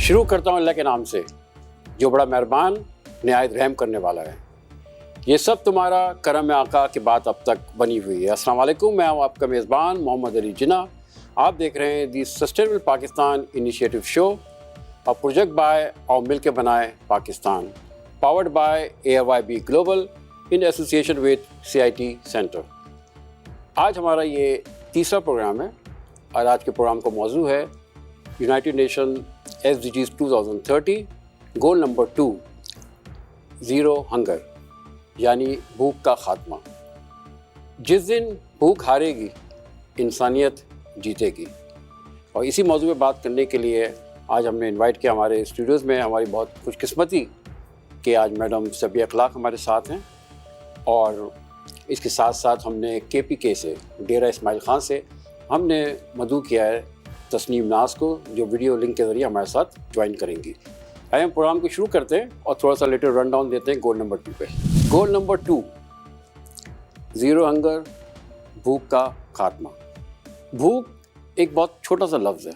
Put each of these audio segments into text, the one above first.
شروع کرتا ہوں اللہ کے نام سے جو بڑا مہربان نہایت رحم کرنے والا ہے. یہ سب تمہارا کرم آقا کی بات اب تک بنی ہوئی ہے. السلام علیکم، میں ہوں آپ کا میزبان محمد علی جناح. آپ دیکھ رہے ہیں دی سسٹینیبل پاکستان انیشیٹو شو اور پروجیکٹ بائے اور مل کے بنائے Pakistan, powered by AIYB global in association with CIT centre. آج ہمارا یہ تیسرا پروگرام ہے اور آج کے پروگرام کا موضوع ہے United nation SDGs 2030 goal number 2 zero hunger, یعنی بھوک کا خاتمہ. جس دن بھوک ہارے گی انسانیت جیتے گی. اور اسی موضوع پہ بات کرنے کے لیے آج ہم نے انوائٹ کیا ہمارے اسٹوڈیوز میں. ہماری بہت خوش قسمتی کہ آج میڈم سبیہ اخلاق ہمارے ساتھ ہیں، اور اس کے ساتھ ساتھ ہم نے KPK سے ڈیرہ اسماعیل خان سے ہم نے مدعو کیا ہے تسنیم ناز کو، جو ویڈیو لنک کے ذریعے ہمارے ساتھ جوائن کریں گی. ہم پروگرام کو شروع کرتے ہیں اور تھوڑا سا لیٹر رن ڈاؤن دیتے ہیں گول نمبر 2 پہ. گول نمبر 2 زیرو ہنگر، بھوک کا خاتمہ. بھوک ایک بہت چھوٹا سا لفظ ہے،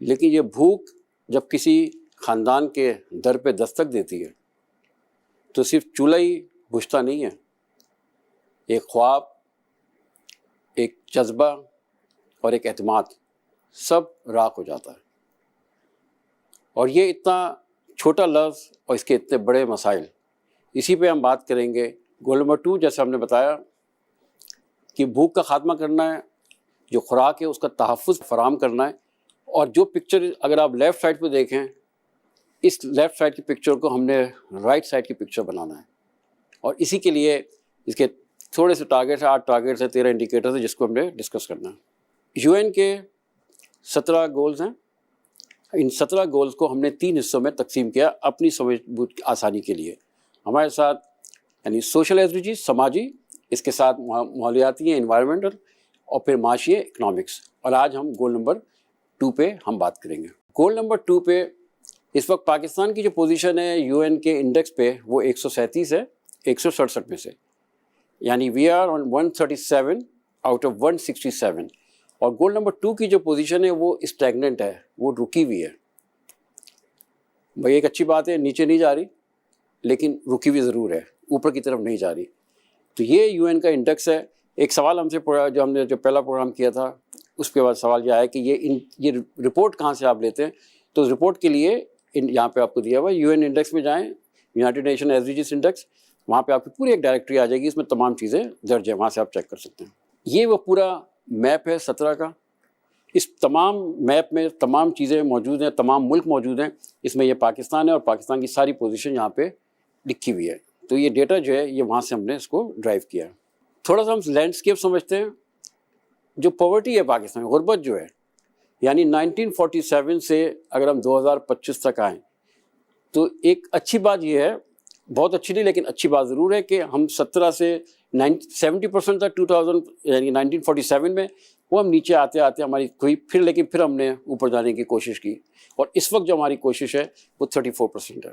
لیکن یہ بھوک جب کسی خاندان کے در پہ دستک دیتی ہے تو صرف چولہا ہی بجھتا نہیں ہے، ایک خواب، ایک جذبہ اور ایک اعتماد سب راکھ ہو جاتا ہے. اور یہ اتنا چھوٹا لفظ اور اس کے اتنے بڑے مسائل، اسی پہ ہم بات کریں گے. گول نمبر 2 جیسے ہم نے بتایا کہ بھوک کا خاتمہ کرنا ہے، جو خوراک ہے اس کا تحفظ فراہم کرنا ہے. اور جو پکچر اگر آپ لیفٹ سائڈ پہ دیکھیں، اس لیفٹ سائڈ کی پکچر کو ہم نے رائٹ سائڈ کی پکچر بنانا ہے. اور اسی کے لیے اس کے تھوڑے سے ٹارگیٹس ہیں، 8 ٹارگیٹس ہیں، 13 انڈیکیٹرز ہیں جس کو ہم نے ڈسکس کرنا ہے. UN کے 17 گولز ہیں. ان 17 گولز کو ہم نے 3 حصوں میں تقسیم کیا اپنی سمجھ بوجھ آسانی کے لیے. ہمارے ساتھ یعنی سوشل SDGs سماجی، اس کے ساتھ ماحولیاتی ہیں انوائرمنٹل، اور پھر معاشی اکنامکس. اور آج ہم گول نمبر 2 پہ ہم بات کریں گے. گول نمبر 2 پہ اس وقت پاکستان کی جو پوزیشن ہے UN کے انڈیکس پہ وہ 137 ہے 167 میں سے، یعنی we are on 137 out of 167. اور گول نمبر 2 کی جو پوزیشن ہے وہ اسٹیگننٹ ہے، وہ رکی ہوئی ہے. بھائی ایک اچھی بات ہے، نیچے نہیں جا رہی لیکن رکی ہوئی ضرور ہے، اوپر کی طرف نہیں جا رہی. تو یہ UN کا انڈیکس ہے. ایک سوال ہم سے جو ہم نے جو پہلا پروگرام کیا تھا اس کے بعد سوال یہ آیا کہ یہ رپورٹ کہاں سے آپ لیتے ہیں. تو اس رپورٹ کے لیے یہاں پہ آپ کو دیا ہوا UN انڈیکس میں جائیں، یونائٹڈ نیشن SDGs انڈیکس، وہاں پہ آپ کی پوری ایک ڈائریکٹری آ جائے گی، اس میں تمام چیزیں درج ہیں، وہاں سے آپ چیک کر سکتے ہیں. یہ وہ پورا میپ ہے 17 کا. اس تمام میپ میں تمام چیزیں موجود ہیں، تمام ملک موجود ہیں. اس میں یہ پاکستان ہے اور پاکستان کی ساری پوزیشن یہاں پہ لکھی ہوئی ہے. تو یہ ڈیٹا جو ہے یہ وہاں سے ہم نے اس کو ڈرائیو کیا. تھوڑا سا ہم لینڈسکیپ سمجھتے ہیں. جو پاورٹی ہے پاکستان میں، غربت جو ہے، یعنی 1947 سے اگر ہم 2025 تک آئیں تو ایک اچھی بات یہ ہے، بہت اچھی نہیں لیکن اچھی بات ضرور ہے، کہ ہم 17 سے 70% تک 2000 یعنی 1947 میں وہ ہم نیچے آتے آتے ہماری کوئی پھر ہم نے اوپر جانے کی کوشش کی. اور اس وقت جو ہماری کوشش ہے وہ 34% ہے.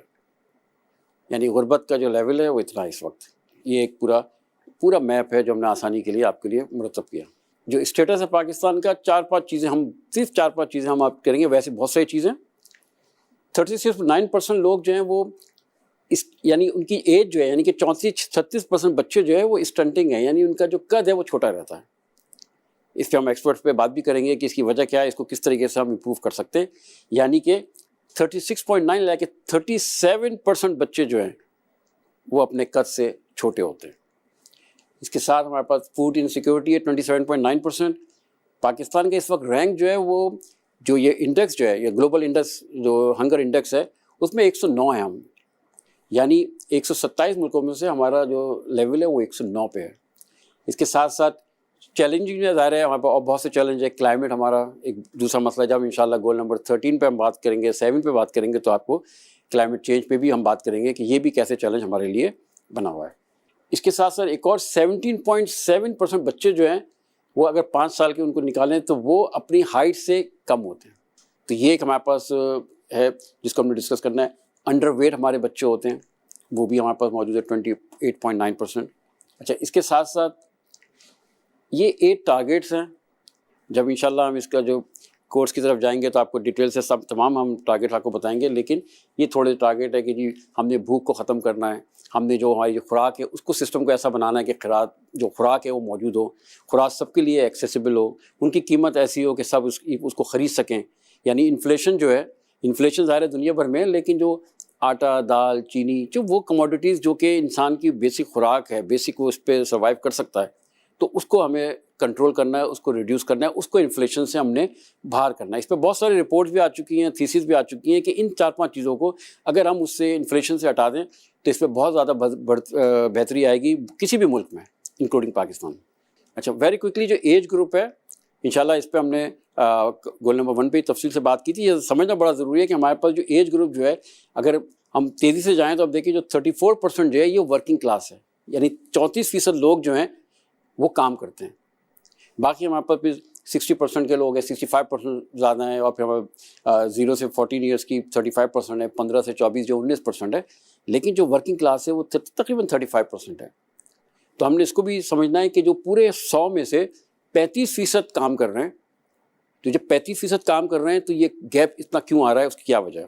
یعنی غربت کا جو لیول ہے وہ اتنا ہے اس وقت. یہ ایک پورا میپ ہے جو ہم نے آسانی کے لیے آپ کے لیے مرتب کیا. جو اسٹیٹس ہے پاکستان کا، 4-5 چیزیں ہم آپ کریں گے. ویسے بہت ساری چیزیں، 36.9% لوگ جو ہیں وہ یعنی ان کی ایج جو ہے، یعنی کہ 34-36% بچے جو ہے وہ اسٹنٹنگ ہیں، یعنی ان کا جو قد ہے وہ چھوٹا رہتا ہے. اس پہ ہم ایکسپرٹس پہ بات بھی کریں گے کہ اس کی وجہ کیا ہے، اس کو کس طریقے سے ہم امپروو کر سکتے ہیں. یعنی کہ 36.9 لے کے 37% بچے جو ہیں وہ اپنے قد سے چھوٹے ہوتے ہیں. اس کے ساتھ ہمارے پاس فوڈ انسیکیورٹی ہے 27.9%. پاکستان کا اس وقت رینک جو ہے وہ جو یہ انڈیکس جو ہے، یہ گلوبل انڈیکس جو ہنگر انڈیکس ہے، اس میں 109 ہے ہم. یعنی 127 ملکوں میں سے ہمارا جو لیول ہے وہ 109 پہ ہے. اس کے ساتھ ساتھ چیلنجنگ ظاہر ہے ہمارے پاس اور بہت سے چیلنج ہے. کلائمیٹ ہمارا ایک دوسرا مسئلہ، جب انشاءاللہ گول نمبر 13 پہ ہم بات کریں گے، 7 پہ بات کریں گے، تو آپ کو کلائمیٹ چینج پہ بھی ہم بات کریں گے کہ یہ بھی کیسے چیلنج ہمارے لیے بنا ہوا ہے. اس کے ساتھ ساتھ ایک اور 17.7% بچے جو ہیں وہ اگر 5 سال کے ان کو نکالیں تو وہ اپنی ہائٹ سے کم ہوتے ہیں. تو یہ ایک ہمارے پاس ہے جس کو ہم نے ڈسکس کرنا ہے. انڈر ویٹ ہمارے بچے ہوتے ہیں، وہ بھی ہمارے پاس موجود ہے 28.9%. اچھا، اس کے ساتھ ساتھ یہ 8 ٹارگیٹس ہیں. جب انشاءاللہ ہم اس کا جو کورس کی طرف جائیں گے تو آپ کو ڈیٹیل سے سب تمام ہم ٹارگیٹ آپ کو بتائیں گے، لیکن یہ تھوڑے ٹارگیٹ ہے کہ جی ہم نے بھوک کو ختم کرنا ہے، ہم نے جو ہماری خوراک ہے اس کو سسٹم کو ایسا بنانا ہے کہ خوراک ہے وہ موجود ہو، خوراک سب کے لیے ایکسیسیبل ہو، ان کی قیمت ایسی ہو کہ سب اس کو خرید سکیں. یعنی انفلیشن جو ہے، انفلیشن ظاہر ہے دنیا بھر میں، لیکن جو آٹا، دال، چینی، جو وہ کموڈیٹیز جو کہ انسان کی بیسک خوراک ہے، بیسک وہ اس پہ سروائیو کر سکتا ہے، تو اس کو ہمیں کنٹرول کرنا ہے، اس کو ریڈیوس کرنا ہے، اس کو انفلیشن سے ہم نے باہر کرنا ہے. اس پہ بہت ساری رپورٹس بھی آ چکی ہیں، تھیسز بھی آ چکی ہیں کہ ان 4-5 چیزوں کو اگر ہم اس سے انفلیشن سے ہٹا دیں تو اس پہ بہت زیادہ بہتری آئے گی کسی بھی ملک میں، انکلوڈنگ پاکستان. اچھا، ویری کوئکلی جو ایج گروپ ہے، انشاءاللہ اس پہ ہم نے گول نمبر 1 پہ تفصیل سے بات کی تھی. یہ سمجھنا بڑا ضروری ہے کہ ہمارے پاس جو ایج گروپ جو ہے، اگر ہم تیزی سے جائیں تو اب دیکھیں جو 34% جو ہے یہ ورکنگ کلاس ہے، یعنی 34% لوگ جو ہیں وہ کام کرتے ہیں. باقی ہمارے پاس بھی 60% کے لوگ ہیں، 65% زیادہ ہیں، اور پھر ہمارے 0 سے 14 ایئرس کی 35% ہے، 15 سے 24 جو 19% ہے، لیکن جو ورکنگ کلاس ہے وہ تقریباً 35% ہے. تو ہم نے اس کو بھی سمجھنا ہے کہ جو پورے 100 میں سے 35% کام کر رہے ہیں، تو جب 35% کام کر رہے ہیں تو یہ گیپ اتنا کیوں آ رہا ہے، اس کی کیا وجہ ہے.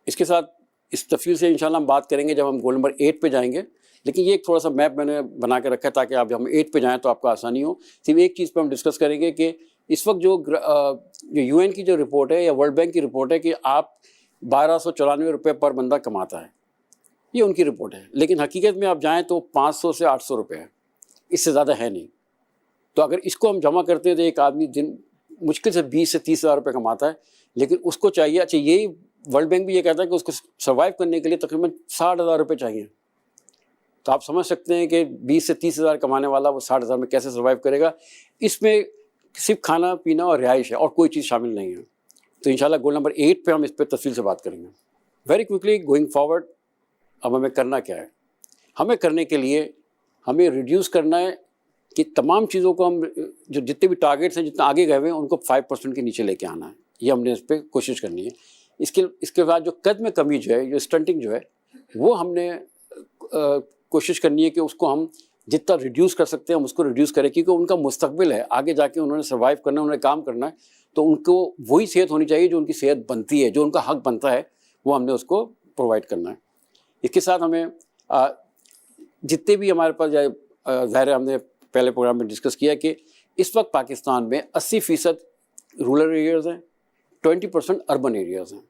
اس کے ساتھ اس تفصیل سے انشاءاللہ ہم بات کریں گے جب ہم گول نمبر 8 پہ جائیں گے، لیکن یہ ایک تھوڑا سا میپ میں نے بنا کے رکھا ہے تاکہ آپ جب ہم 8 پہ جائیں تو آپ کو آسانی ہو. صرف ایک چیز پہ ہم ڈسکس کریں گے کہ اس وقت جو یو این کی جو رپورٹ ہے یا ورلڈ بینک کی رپورٹ ہے کہ آپ 1294 روپے پر بندہ کماتا ہے، یہ ان کی رپورٹ ہے، لیکن حقیقت میں آپ جائیں تو 500 سے 800 روپے ہے، اس سے زیادہ ہے نہیں. تو اگر اس کو ہم جمع کرتے ہیں تو ایک آدمی دن مشکل سے 20 سے 30 ہزار روپے کماتا ہے، لیکن اس کو چاہیے، اچھا یہی ورلڈ بینک بھی یہ کہتا ہے کہ اس کو سروائیو کرنے کے لیے تقریباً 60,000 روپے چاہیے. تو آپ سمجھ سکتے ہیں کہ 20 سے 30 ہزار کمانے والا وہ 60,000 میں کیسے سروائیو کرے گا. اس میں صرف کھانا پینا اور رہائش ہے اور کوئی چیز شامل نہیں ہے. تو انشاءاللہ گول نمبر 8 پہ ہم اس پہ تفصیل سے بات کریں گے. ویری کوئکلی گوئنگ فارورڈ، اب ہمیں کرنا کیا ہے؟ ہمیں کرنے کے لیے ہمیں ریڈیوس کرنا ہے کہ تمام چیزوں کو ہم جو جتنے بھی ٹارگیٹس ہیں جتنا آگے گئے ہوئے ہیں ان کو 5% کے نیچے لے کے آنا ہے. یہ ہم نے اس پہ کوشش کرنی ہے. اس کے بعد جو قد میں کمی جو ہے، جو اسٹنٹنگ جو ہے، وہ ہم نے کوشش کرنی ہے کہ اس کو ہم جتنا ریڈیوس کر سکتے ہیں ہم اس کو ریڈیوس کریں، کیونکہ ان کا مستقبل ہے، آگے جا کے انہوں نے سروائیو کرنا ہے، انہوں نے کام کرنا ہے، تو ان کو وہی صحت ہونی چاہیے جو ان کی صحت بنتی ہے، جو ان کا حق بنتا ہے وہ ہم نے اس کو پرووائڈ کرنا ہے. اس کے ساتھ ہمیں جتنے بھی ہمارے پاس ظاہر ہم نے پہلے پروگرام میں ڈسکس کیا کہ اس وقت پاکستان میں 80% رورل ایریاز ہیں، 20% اربن ایریاز ہیں.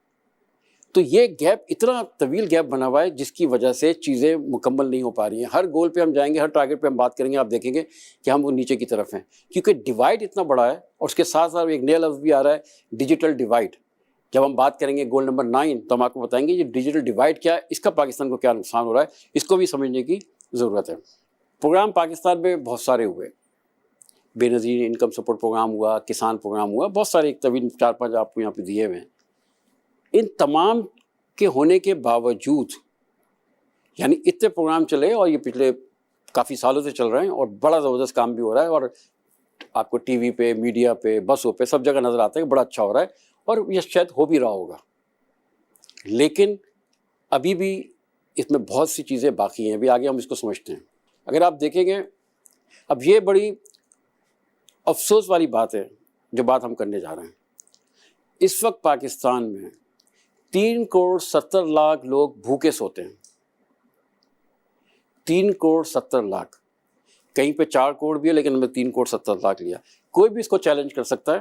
تو یہ گیپ اتنا طویل گیپ بنا ہوا ہے جس کی وجہ سے چیزیں مکمل نہیں ہو پا رہی ہیں. ہر گول پہ ہم جائیں گے، ہر ٹارگیٹ پہ ہم بات کریں گے، آپ دیکھیں گے کہ ہم وہ نیچے کی طرف ہیں، کیونکہ ڈیوائڈ اتنا بڑا ہے. اور اس کے ساتھ ساتھ ایک نیا لفظ بھی آ رہا ہے، ڈیجیٹل ڈیوائڈ. جب ہم بات کریں گے گول نمبر 9 تو ہم آپ کو بتائیں گے یہ ڈیجیٹل ڈیوائڈ کیا ہے، اس کا پاکستان کو کیا نقصان ہو رہا ہے، اس کو بھی سمجھنے کی ضرورت ہے. پروگرام پاکستان میں بہت سارے ہوئے، بے نظیر انکم سپورٹ پروگرام ہوا، کسان پروگرام ہوا، بہت سارے ایک طویل 4-5 آپ کو یہاں پہ دیے ہوئے ہیں. ان تمام کے ہونے کے باوجود، یعنی اتنے پروگرام چلے اور یہ پچھلے کافی سالوں سے چل رہے ہیں اور بڑا زبردست کام بھی ہو رہا ہے، اور آپ کو ٹی وی پہ، میڈیا پہ، بسوں پہ سب جگہ نظر آتا ہے کہ بڑا اچھا ہو رہا ہے، اور یہ شاید ہو بھی رہا ہوگا. لیکن ابھی بھی اس میں بہت سی چیزیں باقی ہیں، ابھی آگے ہم اس کو سمجھتے ہیں. اگر آپ دیکھیں گے، اب یہ بڑی افسوس والی بات ہے جو بات ہم کرنے جا رہے ہیں. اس وقت پاکستان میں 3.70 کروڑ لوگ بھوکے سوتے ہیں. 3.70 کروڑ، کہیں پہ 4 کروڑ بھی ہے لیکن ہم نے 3.70 کروڑ لیا. کوئی بھی اس کو چیلنج کر سکتا ہے.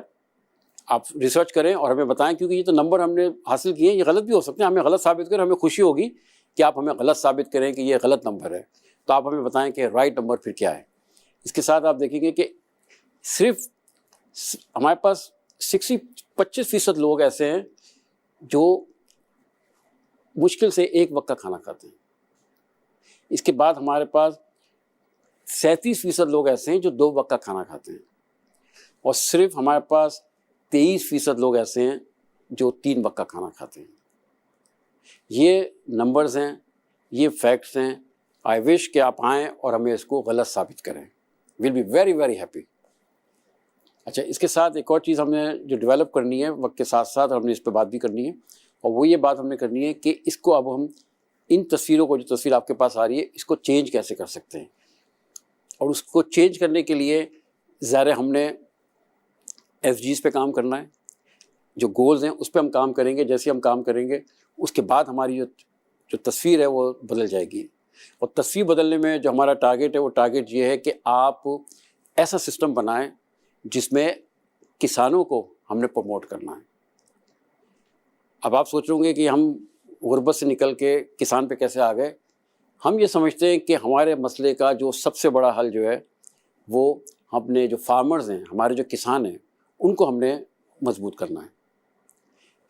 آپ ریسرچ کریں اور ہمیں بتائیں، کیونکہ یہ تو نمبر ہم نے حاصل کیے ہیں، یہ غلط بھی ہو سکتے ہیں. ہمیں غلط ثابت کریں، ہمیں خوشی ہوگی کہ آپ ہمیں غلط ثابت کریں کہ یہ غلط نمبر ہے، تو آپ ہمیں بتائیں کہ رائٹ نمبر پھر کیا ہے. اس کے ساتھ آپ دیکھیں گے کہ صرف ہمارے پاس 25% لوگ ایسے ہیں جو مشکل سے ایک وقت کا کھانا کھاتے ہیں. اس کے بعد ہمارے پاس 37% لوگ ایسے ہیں جو 2 وقت کا کھانا کھاتے ہیں، اور صرف ہمارے پاس 23% لوگ ایسے ہیں جو 3 وقت کا کھانا کھاتے ہیں. یہ نمبرز ہیں، یہ فیکٹس ہیں. آئی وش کہ آپ آئیں اور ہمیں اس کو غلط ثابت کریں. We'll be very very happy. اچھا، اس کے ساتھ ایک اور چیز ہم نے جو ڈیولپ کرنی ہے وقت کے ساتھ ساتھ، ہم نے اس پہ بات بھی کرنی ہے، اور وہ یہ بات ہم نے کرنی ہے کہ اس کو اب ہم ان تصویروں کو، جو تصویر آپ کے پاس آ رہی ہے، اس کو چینج کیسے کر سکتے ہیں. اور اس کو چینج کرنے کے لیے ظاہر ہم نے ایس جیز پہ کام کرنا ہے. جو گولز ہیں اس پہ ہم کام کریں گے. جیسے ہم کام کریں گے اس کے بعد ہماری جو تصویر ہے وہ بدل جائے گی. اور تصویر بدلنے میں جو ہمارا ٹارگیٹ ہے وہ ٹارگیٹ یہ ہے کہ آپ ایسا سسٹم بنائیں جس میں کسانوں کو ہم نے پروموٹ کرنا ہے. اب آپ سوچ رہے ہوں گے کہ ہم غربت سے نکل کے کسان پہ کیسے آ گئے. ہم یہ سمجھتے ہیں کہ ہمارے مسئلے کا جو سب سے بڑا حل جو ہے وہ اپنے جو فارمرز ہیں, ہمارے جو کسان ہیں, ان کو ہم نے مضبوط کرنا ہے.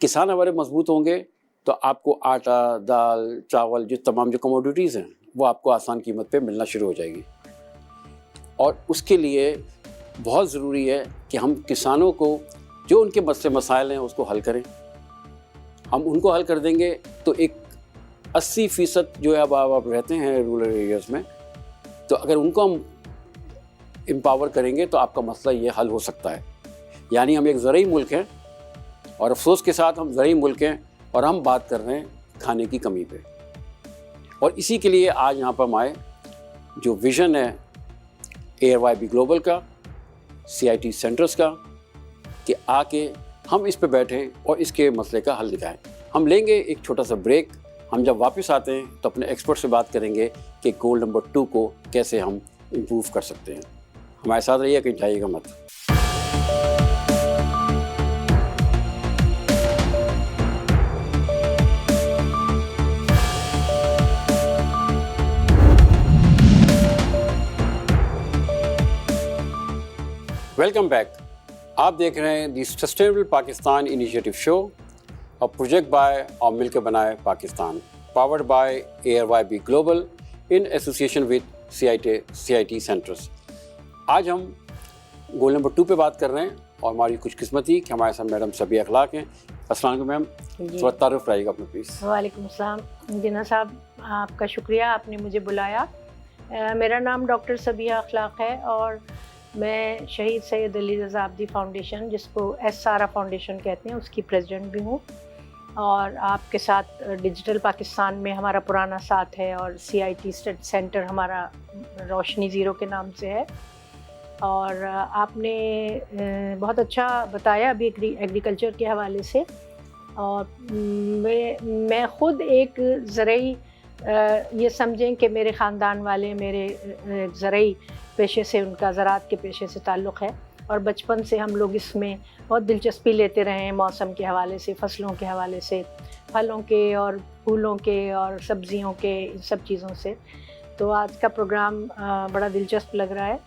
کسان ہمارے مضبوط ہوں گے تو آپ کو آٹا, دال, چاول, جو تمام جو کموڈیٹیز ہیں وہ آپ کو آسان قیمت پہ ملنا شروع ہو جائے گی. اور اس کے لیے بہت ضروری ہے کہ ہم کسانوں کو جو ان کے مسائل ہیں اس کو حل کریں. ہم ان کو حل کر دیں گے تو ایک 80% جو ہے اب آپ رہتے ہیں رورل ایریاز میں, تو اگر ان کو ہم امپاور کریں گے تو آپ کا مسئلہ یہ حل ہو سکتا ہے. یعنی ہم ایک زرعی ملک ہیں اور افسوس کے ساتھ ہم زرعی ملک ہیں اور ہم بات کر رہے ہیں کھانے کی کمی پہ. اور اسی کے لیے آج یہاں پر ہم آئے. جو ویژن ہے ARYB گلوبل کا, CIT سینٹرز کا, کہ آ کے ہم اس پہ بیٹھیں اور اس کے مسئلے کا حل دکھائیں. ہم لیں گے ایک چھوٹا سا بریک. ہم جب واپس آتے ہیں تو اپنے ایکسپرٹ سے بات کریں گے کہ گول نمبر 2 کو کیسے ہم امپروو کر سکتے ہیں. ہمارے ساتھ رہیے, کہیں جائیے گا مت. Welcome back. آپ دیکھ رہے ہیں دی سسٹینیبل پاکستان انیشیٹو شو, اور پروجیکٹ بائے اور مل کے بنائے Pakistan, powered by ARYB global in association with CIT centres. آج ہم گول نمبر 2 پہ بات کر رہے ہیں اور ہماری خوش قسمتی کہ ہمارے ساتھ میڈم صبیہ اخلاق ہیں. السلام علیکم میم, تھوڑا تعارف کرائیے گا اپنا پلیز. وعلیکم السلام. جناح صاحب آپ کا شکریہ, آپ نے مجھے بلایا. میرا نام ڈاکٹر صبیہ اخلاق ہے اور میں شہید سید علی رضا آبدی فاؤنڈیشن, جس کو SRA فاؤنڈیشن کہتے ہیں, اس کی پریزیڈنٹ بھی ہوں. اور آپ کے ساتھ ڈیجیٹل پاکستان میں ہمارا پرانا ساتھ ہے, اور CIT سینٹر ہمارا روشنی زیرو کے نام سے ہے. اور آپ نے بہت اچھا بتایا ابھی ایگریکلچر کے حوالے سے. اور میں خود ایک زرعی, یہ سمجھیں کہ میرے خاندان والے میرے زرعی پیشے سے, ان کا زراعت کے پیشے سے تعلق ہے, اور بچپن سے ہم لوگ اس میں بہت دلچسپی لیتے رہے ہیں, موسم کے حوالے سے, فصلوں کے حوالے سے, پھلوں کے اور پھولوں کے اور سبزیوں کے, ان سب چیزوں سے. تو آج کا پروگرام بڑا دلچسپ لگ رہا ہے,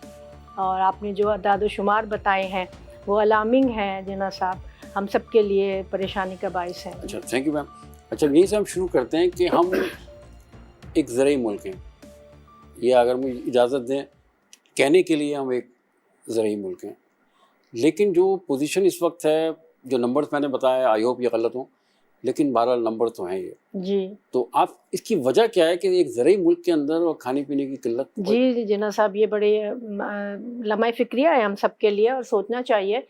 اور آپ نے جو اعداد و شمار بتائے ہیں وہ الارمنگ ہیں جناح صاحب, ہم سب کے لیے پریشانی کا باعث ہے. اچھا, تھینک یو میم. اچھا, یہیں سے ہم شروع کرتے ہیں کہ ہم ایک زرعی ملک ہیں, یہ اگر مجھے اجازت دیں کہنے کے لیے ہم ایک زرعی ملک ہیں, لیکن جو پوزیشن اس وقت ہے, جو نمبرز میں نے بتایا, آئی ہوپ یہ غلط ہوں, لیکن 12 نمبر تو ہیں یہ. جی, تو آپ اس کی وجہ کیا ہے کہ ایک زرعی ملک کے اندر اور کھانے پینے کی قلت؟ جی جناح صاحب, یہ بڑے لمحہ فکریہ ہے ہم سب کے لیے, اور سوچنا چاہیے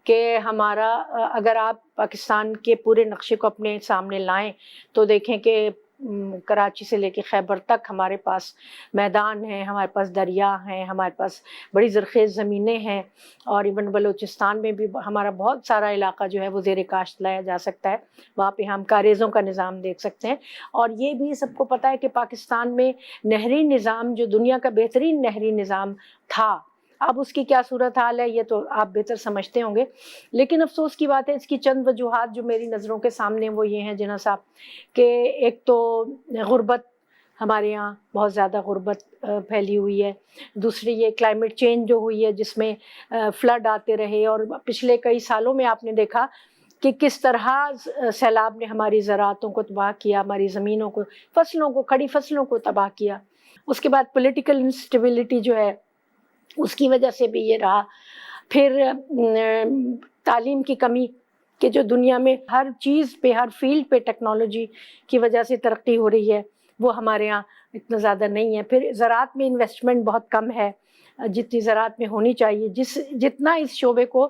کہ ہمارا, اگر آپ پاکستان کے پورے نقشے کو اپنے سامنے لائیں تو دیکھیں کہ کراچی سے لے کے خیبر تک ہمارے پاس میدان ہیں, ہمارے پاس دریا ہیں, ہمارے پاس بڑی زرخیز زمینیں ہیں, اور ایون بلوچستان میں بھی ہمارا بہت سارا علاقہ جو ہے وہ زیر کاشت لایا جا سکتا ہے. وہاں پہ ہم کاریزوں کا نظام دیکھ سکتے ہیں. اور یہ بھی سب کو پتہ ہے کہ پاکستان میں نہری نظام, جو دنیا کا بہترین نہری نظام تھا, اب اس کی کیا صورتحال ہے یہ تو آپ بہتر سمجھتے ہوں گے. لیکن افسوس کی بات ہے, اس کی چند وجوہات جو میری نظروں کے سامنے وہ یہ ہیں جناح صاحب, کہ ایک تو غربت, ہمارے یہاں بہت زیادہ غربت پھیلی ہوئی ہے. دوسری یہ کلائمیٹ چینج جو ہوئی ہے, جس میں فلڈ آتے رہے, اور پچھلے کئی سالوں میں آپ نے دیکھا کہ کس طرح سیلاب نے ہماری زراعتوں کو تباہ کیا, ہماری زمینوں کو, فصلوں کو, کھڑی فصلوں کو تباہ کیا. اس کے بعد پولیٹیکل انسٹیبلٹی جو ہے اس کی وجہ سے بھی یہ رہا. پھر تعلیم کی کمی, کہ جو دنیا میں ہر چیز پہ, ہر فیلڈ پہ ٹیکنالوجی کی وجہ سے ترقی ہو رہی ہے, وہ ہمارے ہاں اتنا زیادہ نہیں ہے. پھر زراعت میں انویسٹمنٹ بہت کم ہے, جتنی زراعت میں ہونی چاہیے, جتنا اس شعبے کو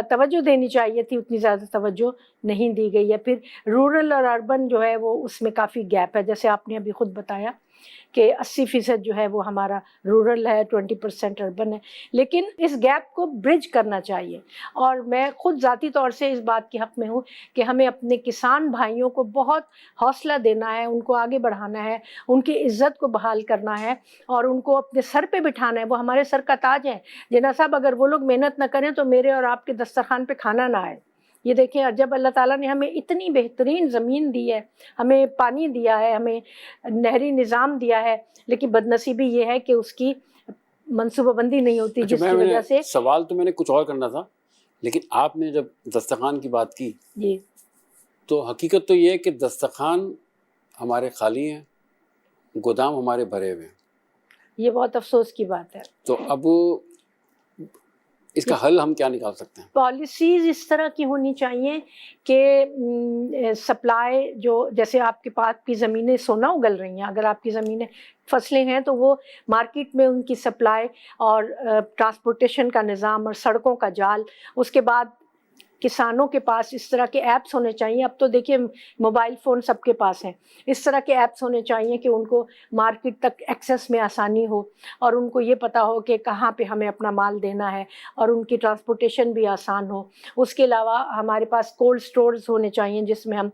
توجہ دینی چاہیے تھی اتنی زیادہ توجہ نہیں دی گئی ہے. پھر رورل اور اربن جو ہے وہ اس میں کافی گیپ ہے, جیسے آپ نے ابھی خود بتایا. کہ 80% جو ہے وہ ہمارا رورل ہے، 20% اربن ہے، لیکن اس گیپ کو برج کرنا چاہیے. اور میں خود ذاتی طور سے اس بات کے حق میں ہوں کہ ہمیں اپنے کسان بھائیوں کو بہت حوصلہ دینا ہے، ان کو آگے بڑھانا ہے، ان کی عزت کو بحال کرنا ہے اور ان کو اپنے سر پہ بٹھانا ہے. وہ ہمارے سر کا تاج ہے. جناح صاحب، اگر وہ لوگ محنت نہ کریں تو میرے اور آپ کے دسترخوان پہ کھانا نہ آئے. یہ دیکھیں، جب اللہ تعالیٰ نے ہمیں اتنی بہترین زمین دی ہے، ہمیں پانی دیا ہے، ہمیں نہری نظام دیا ہے، لیکن بدنصیبی یہ ہے کہ اس کی منصوبہ بندی نہیں ہوتی، جس کی وجہ سے سوال تو میں نے کچھ اور کرنا تھا، لیکن آپ نے جب دسترخوان کی بات کی جی تو حقیقت تو یہ ہے کہ دسترخوان ہمارے خالی ہیں، گودام ہمارے بھرے ہوئے ہیں. یہ بہت افسوس کی بات ہے. تو اب اس کا حل ہم کیا نکال سکتے ہیں؟ پالیسیز اس طرح کی ہونی چاہیے کہ سپلائی، جو جیسے آپ کے پاس کی زمینیں سونا اگل رہی ہیں، اگر آپ کی زمینیں فصلیں ہیں تو وہ مارکیٹ میں ان کی سپلائی اور ٹرانسپورٹیشن کا نظام اور سڑکوں کا جال، اس کے بعد کسانوں کے پاس اس طرح کے ایپس ہونے چاہیے. اب تو دیکھیے موبائل فون سب کے پاس ہیں. اس طرح کے ایپس ہونے چاہیے کہ ان کو مارکیٹ تک ایکسیس میں آسانی ہو اور ان کو یہ پتہ ہو کہ کہاں پہ ہمیں اپنا مال دینا ہے اور ان کی ٹرانسپورٹیشن بھی آسان ہو. اس کے علاوہ ہمارے پاس کولڈ سٹورز ہونے چاہیے جس میں ہم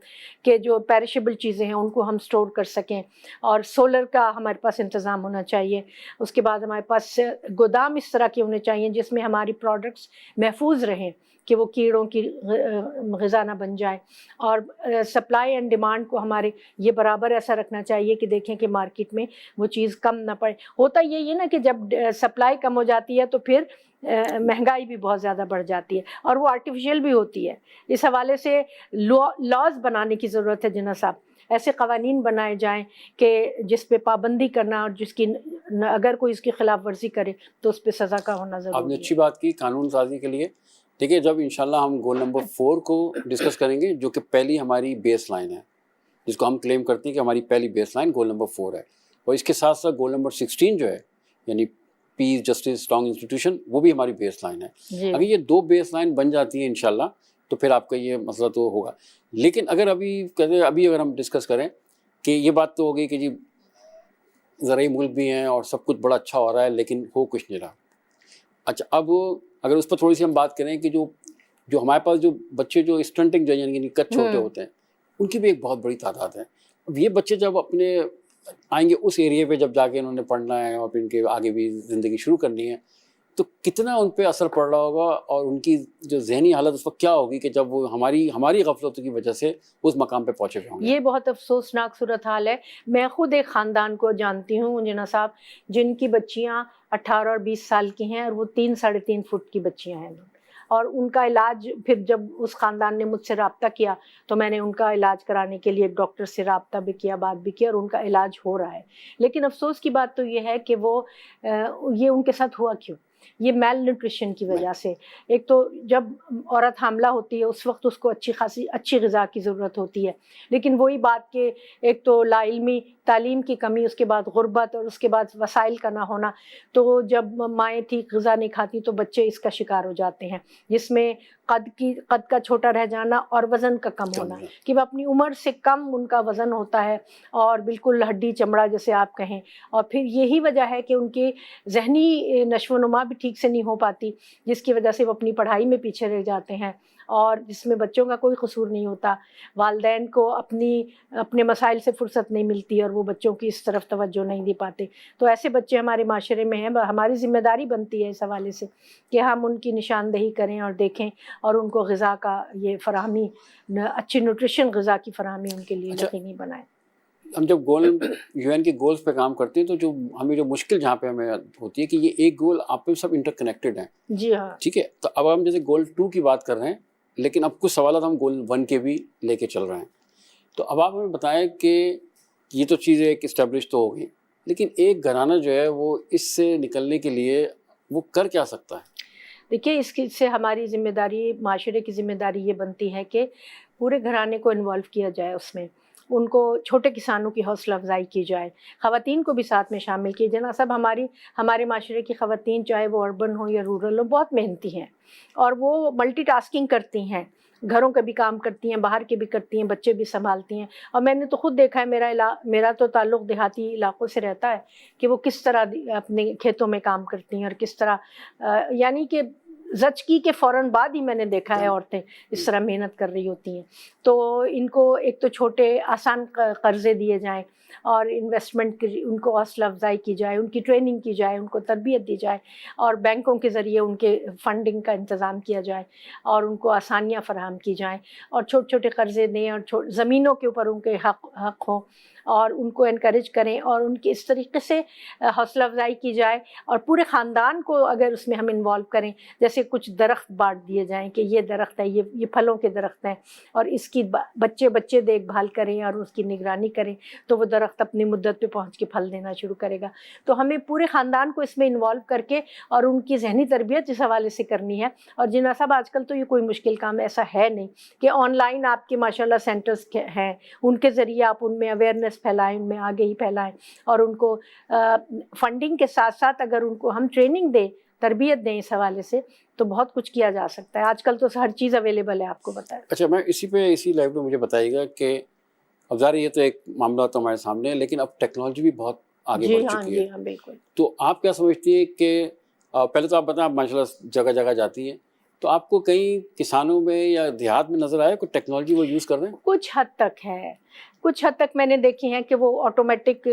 کہ جو پیرشیبل چیزیں ہیں ان کو ہم سٹور کر سکیں، اور سولر کا ہمارے پاس انتظام ہونا چاہیے. اس کے بعد ہمارے پاس گودام اس طرح کے ہونے چاہیے جس میں ہماری پروڈکٹس محفوظ رہیں کہ وہ کیڑوں کی غذا نہ بن جائے. اور سپلائی اینڈ ڈیمانڈ کو ہمارے یہ برابر ایسا رکھنا چاہیے کہ دیکھیں کہ مارکیٹ میں وہ چیز کم نہ پڑے. ہوتا یہی ہے نا کہ جب سپلائی کم ہو جاتی ہے تو پھر مہنگائی بھی بہت زیادہ بڑھ جاتی ہے اور وہ آرٹیفیشیل بھی ہوتی ہے. اس حوالے سے لاز بنانے کی ضرورت ہے جناح صاحب. ایسے قوانین بنائے جائیں کہ جس پہ پابندی کرنا اور جس کی اگر کوئی اس کی خلاف ورزی کرے تو اس پہ سزا کا ہونا ضروری ہے. آپ نے اچھی بات کی قانون سازی کے لیے. دیکھیے، جب انشاءاللہ ہم گول نمبر 4 کو ڈسکس کریں گے، جو کہ پہلی ہماری بیس لائن ہے، جس کو ہم کلیم کرتے ہیں کہ ہماری پہلی بیس لائن گول نمبر 4 ہے، اور اس کے ساتھ ساتھ گول نمبر 16 جو ہے، یعنی پیس، جسٹس، اسٹرانگ انسٹیٹیوشن، وہ بھی ہماری بیس لائن ہے. اگر یہ 2 بیس لائن بن جاتی ہیں انشاءاللہ تو پھر آپ کا یہ مسئلہ تو ہوگا. لیکن اگر ابھی اگر ہم ڈسکس کریں کہ یہ بات تو ہوگی کہ جی زرعی ملک بھی ہیں اور سب کچھ بڑا اچھا ہو رہا ہے لیکن ہو کچھ نہیں رہا. اچھا، اب اگر اس پر تھوڑی سی ہم بات کریں کہ جو ہمارے پاس جو بچے جو اسٹنٹنگ جو یعنی کچھ چھوٹے ہوتے ہیں، ان کی بھی ایک بہت بڑی تعداد ہے. اب یہ بچے جب اپنے آئیں گے اس ایریے پہ، جب جا کے انہوں نے پڑھنا ہے اور پھر ان کے آگے بھی زندگی شروع کرنی ہے، تو کتنا ان پہ اثر پڑ رہا ہوگا اور ان کی جو ذہنی حالت اس وقت کیا ہوگی کہ جب وہ ہماری غفلتوں کی وجہ سے اس مقام پہ پہنچے ہوئے ہوں گے. یہ بہت افسوسناک صورتحال ہے. میں خود ایک خاندان کو جانتی ہوں جناح صاحب، جن کی بچیاں 18 اور 20 سال کی ہیں اور وہ 3-3.5 فٹ کی بچیاں ہیں. اور ان کا علاج، پھر جب اس خاندان نے مجھ سے رابطہ کیا تو میں نے ان کا علاج کرانے کے لیے ایک ڈاکٹر سے رابطہ بھی کیا، بات بھی کی، اور ان کا علاج ہو رہا ہے. لیکن افسوس کی بات تو یہ ہے کہ یہ ان کے ساتھ ہوا کیوں؟ یہ میل نیوٹریشن کی وجہ سے. ایک تو جب عورت حاملہ ہوتی ہے اس وقت اس کو اچھی غذا کی ضرورت ہوتی ہے، لیکن وہی بات کہ ایک تو لا علمی تعلیم کی کمی، اس کے بعد غربت، اور اس کے بعد وسائل کا نہ ہونا، تو جب مائیں ٹھیک غذا نہیں کھاتی تو بچے اس کا شکار ہو جاتے ہیں، جس میں قد کا چھوٹا رہ جانا اور وزن کا کم ہونا، کہ وہ اپنی عمر سے کم ان کا وزن ہوتا ہے اور بالکل ہڈی چمڑا جیسے آپ کہیں. اور پھر یہی وجہ ہے کہ ان کی ذہنی نشو و نما بھی ٹھیک سے نہیں ہو پاتی، جس کی وجہ سے وہ اپنی پڑھائی میں پیچھے رہ جاتے ہیں، اور جس میں بچوں کا کوئی قصور نہیں ہوتا. والدین کو اپنے مسائل سے فرصت نہیں ملتی اور وہ بچوں کی اس طرف توجہ نہیں دے پاتے. تو ایسے بچے ہمارے معاشرے میں ہیں. ہماری ذمہ داری بنتی ہے اس حوالے سے کہ ہم ان کی نشاندہی کریں اور دیکھیں اور ان کو غذا کا یہ فراہمی، اچھی نیوٹریشن غذا کی فراہمی ان کے لیے یقینی بنائیں. ہم جب UN کے گولز پہ کام کرتے ہیں تو جو مشکل جہاں پہ ہمیں ہوتی ہے کہ یہ ایک گول آپ پہ سب انٹر کنیکٹڈ ہیں. جی ہاں، ٹھیک ہے. تو اب ہم جیسے گول 2 کی بات کر رہے ہیں، لیکن اب کچھ سوالات ہم گول 1 کے بھی لے کے چل رہے ہیں. تو اب آپ ہمیں بتائیں کہ یہ تو چیزیں ایک اسٹیبلش تو ہوگی، لیکن ایک گھرانہ جو ہے وہ اس سے نکلنے کے لیے وہ کر کیا سکتا ہے؟ دیکھیے، اس سے ہماری ذمہ داری، معاشرے کی ذمہ داری یہ بنتی ہے کہ پورے گھرانے کو انوالو کیا جائے اس میں، ان کو چھوٹے کسانوں کی حوصلہ افزائی کی جائے، خواتین کو بھی ساتھ میں شامل کیے جائے. سب ہمارے معاشرے کی خواتین، چاہے وہ اربن ہو یا رورل ہو، بہت محنتی ہیں اور وہ ملٹی ٹاسکنگ کرتی ہیں گھروں کا بھی کام کرتی ہیں، باہر کے بھی کرتی ہیں، بچے بھی سنبھالتی ہیں. اور میں نے تو خود دیکھا ہے، میرا تو تعلق دیہاتی علاقوں سے رہتا ہے کہ وہ کس طرح اپنے کھیتوں میں کام کرتی ہیں اور کس طرح یعنی کہ زچگی کے فوراً بعد ہی میں نے دیکھا ہے عورتیں اس طرح محنت کر رہی ہوتی ہیں. تو ان کو ایک تو چھوٹے آسان قرضے دیے جائیں اور انویسٹمنٹ کی ان کو حوصلہ افزائی کی جائے، ان کی ٹریننگ کی جائے، ان کو تربیت دی جائے اور بینکوں کے ذریعے ان کے فنڈنگ کا انتظام کیا جائے اور ان کو آسانیاں فراہم کی جائیں اور چھوٹے چھوٹے قرضے دیں اور زمینوں کے اوپر ان کے حق ہوں اور ان کو انکریج کریں اور ان کی اس طریقے سے حوصلہ افزائی کی جائے اور پورے خاندان کو اگر اس میں ہم انوالو کریں. جیسے کچھ درخت بانٹ دیے جائیں کہ یہ درخت ہے، یہ پھلوں کے درخت ہیں اور اس کی بچے دیکھ بھال کریں اور اس کی نگرانی کریں تو وہ درخت اپنی مدت پہ پہنچ کے پھل دینا شروع کرے گا. تو ہمیں پورے خاندان کو اس میں انوالو کر کے اور ان کی ذہنی تربیت اس حوالے سے کرنی ہے. اور جناح صاحب آج کل تو یہ کوئی مشکل کام ایسا ہے نہیں کہ آن لائن آپ کے ماشاء اللہ سینٹرز ہیں، ان کے ذریعے آپ ان میں اویئرنیس پھیلائیں، ان میں آگے ہی پھیلائیں اور ان کو فنڈنگ کے ساتھ ساتھ اگر ان کو ہم ٹریننگ دیں، تربیت دیں اس حوالے سے تو بہت کچھ کیا جا سکتا ہے. آج کل تو ہر چیز اویلیبل ہے، آپ کو بتائیں. اچھا، میں اسی لائف میں مجھے بتائیے گا کہ اب ظاہر یہ تو ایک معاملہ تو ہمارے سامنے ہے، لیکن اب ٹیکنالوجی بھی بہت آگے بڑھ چکی ہے. جی ہاں بالکل. تو آپ کیا سمجھتی ہیں کہ پہلے تو آپ بتائیں، آپ ماشاء اللہ جگہ جگہ جاتی ہیں، تو آپ کو کئی کسانوں میں یا دیہات میں نظر آیا کوئی ٹیکنالوجی وہ یوز کر رہے ہیں؟ کچھ حد تک ہے، کچھ حد تک میں نے دیکھی ہیں کہ وہ آٹومیٹک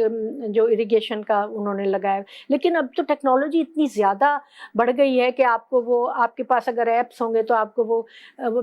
جو اریگیشن کا انہوں نے لگایا. لیکن اب تو ٹیکنالوجی اتنی زیادہ بڑھ گئی ہے کہ آپ کو وہ آپ کے پاس اگر ایپس ہوں گے تو آپ کو وہ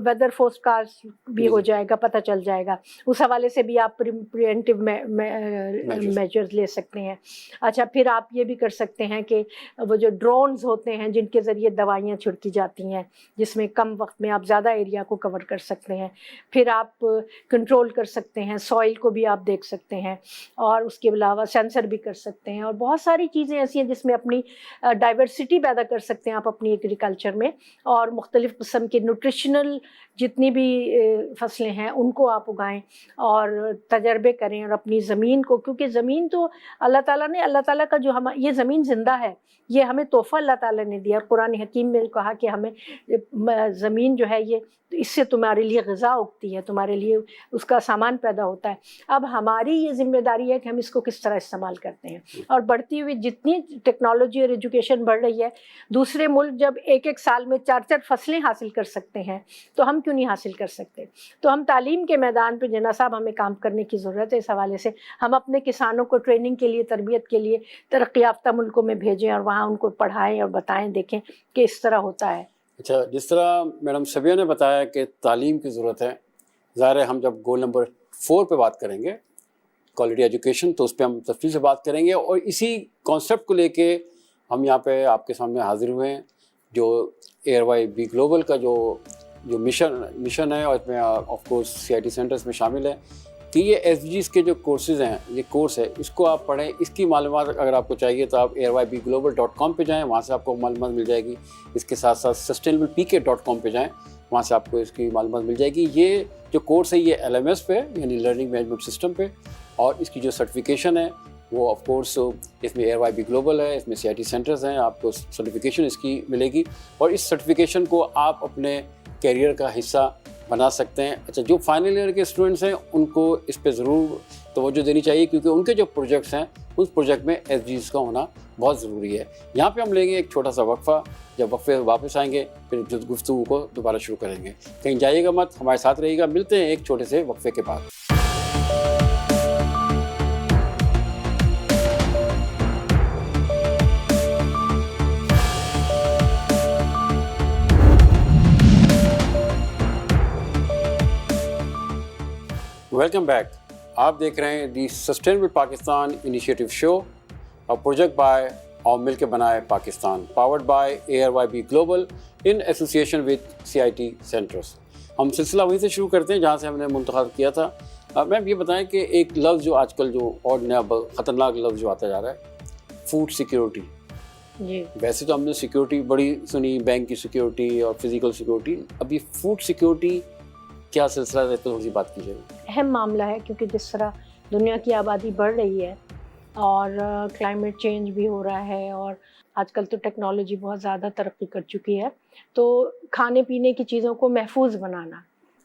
ویدر فورس کاسٹ بھی ہو جائے گا، پتہ چل جائے گا. اس حوالے سے بھی آپ پریونٹیو میجرز لے سکتے ہیں. اچھا، پھر آپ یہ بھی کر سکتے ہیں کہ وہ جو ڈرونز ہوتے ہیں جن کے ذریعے دوائیاں چھڑکی جاتی ہیں، جس میں کم وقت میں آپ زیادہ ایریا کو کور کر سکتے ہیں. پھر آپ کنٹرول کر سکتے ہیں، سوائل کو بھی آپ دیکھ سکتے ہیں اور اس کے علاوہ سینسر بھی کر سکتے ہیں اور بہت ساری چیزیں ایسی ہیں جس میں اپنی ڈائیورسٹی پیدا کر سکتے ہیں آپ اپنی ایگریکلچر میں اور مختلف قسم کے نیوٹریشنل جتنی بھی فصلیں ہیں ان کو آپ اگائیں اور تجربے کریں اور اپنی زمین کو، کیونکہ زمین تو اللہ تعالیٰ کا جو یہ زمین زندہ ہے، یہ ہمیں تحفہ اللہ تعالیٰ نے دیا. قرآن حکیم میں کہا کہ ہمیں زمین جو ہے یہ اس سے تمہارے لیے غذا اگتی ہے، تمہارے لیے اس کا سامان پیدا ہوتا ہے. اب ہماری یہ ذمہ داری ہے کہ ہم اس کو کس طرح استعمال کرتے ہیں. اور بڑھتی ہوئی جتنی ٹیکنالوجی اور ایجوکیشن بڑھ رہی ہے، دوسرے ملک جب ایک سال میں 4 فصلیں حاصل کر سکتے ہیں تو ہم کیوں نہیں حاصل کر سکتے. تو ہم تعلیم کے میدان پہ جناح صاحب ہمیں کام کرنے کی ضرورت ہے. اس حوالے سے ہم اپنے کسانوں کو ٹریننگ کے لیے، تربیت کے لیے ترقی یافتہ ملکوں میں بھیجیں اور وہاں ان کو پڑھائیں اور بتائیں، دیکھیں کہ اس طرح ہوتا ہے. اچھا، جس طرح میڈم سبیہ نے بتایا کہ تعلیم کی ضرورت ہے، ظاہر ہے ہم جب گول نمبر 4 پہ بات کریں گے کوالٹی ایجوکیشن تو اس پہ ہم تفصیل سے بات کریں گے. اور اسی کانسیپٹ کو لے کے ہم یہاں پہ آپ کے سامنے حاضر ہوئے ہیں، جو ARYB گلوبل کا جو مشن ہے اور اس میں آف کورس CIT سینٹرز میں شامل ہے کہ یہ SDGs کے جو کورسز ہیں، یہ کورس ہے، اس کو آپ پڑھیں. اس کی معلومات اگر آپ کو چاہیے تو آپ ARYBglobal.com پہ جائیں، وہاں سے آپ کو معلومات مل جائے گی. اس کے ساتھ ساتھ sustainablepk.com پہ جائیں، وہاں سے آپ کو اس کی معلومات مل جائے گی. یہ جو کورس ہے یہ LMS پہ یعنی لرننگ مینجمنٹ سسٹم پہ، اور اس کی جو سرٹیفکیشن ہے وہ آف کورس اس میں ARYB گلوبل ہے، اس میں CIT سینٹرز ہیں، آپ کو سرٹیفکیشن اس کی ملے گی اور اس سرٹیفکیشن کو آپ اپنے کیریئر کا حصہ بنا سکتے ہیں. اچھا، جو فائنل ایئر کے اسٹوڈنٹس ہیں ان کو اس پہ ضرور توجہ دینی چاہیے کیونکہ ان کے جو پروجیکٹس ہیں اس پروجیکٹ میں SDGs کا ہونا بہت ضروری ہے. یہاں پہ ہم لیں گے ایک چھوٹا سا وقفہ، جب وقفے واپس آئیں گے پھر گفتگو کو دوبارہ شروع کریں گے. کہیں جائیے گا مت، ہمارے ساتھ رہیے گا. ملتے ہیں ایک چھوٹے سے وقفے کے بعد. Welcome back. آپ دیکھ رہے ہیں the sustainable Pakistan initiative show, project by اور مل کے بنائے Pakistan, powered by ARYB global in association with CIT centres. ہم سلسلہ وہیں سے شروع کرتے ہیں جہاں سے ہم نے منتخب کیا تھا. میم یہ بتائیں کہ ایک لفظ جو آج کل جو اور نیا خطرناک لفظ جو آتا جا رہا ہے، فوڈ سیکیورٹی. جی، ویسے تو ہم نے سیکیورٹی بڑی سنی، بینک کی سیکیورٹی اور فزیکل سیکیورٹی، اب یہ فوڈ سیکیورٹی کیا سلسلہ ہے، اس پہ تھوڑی سی بات کیجیے. اہم معاملہ ہے کیونکہ جس طرح دنیا کی آبادی بڑھ رہی ہے اور کلائمیٹ چینج بھی ہو رہا ہے اور آج کل تو ٹیکنالوجی بہت زیادہ ترقی کر چکی ہے، تو کھانے پینے کی چیزوں کو محفوظ بنانا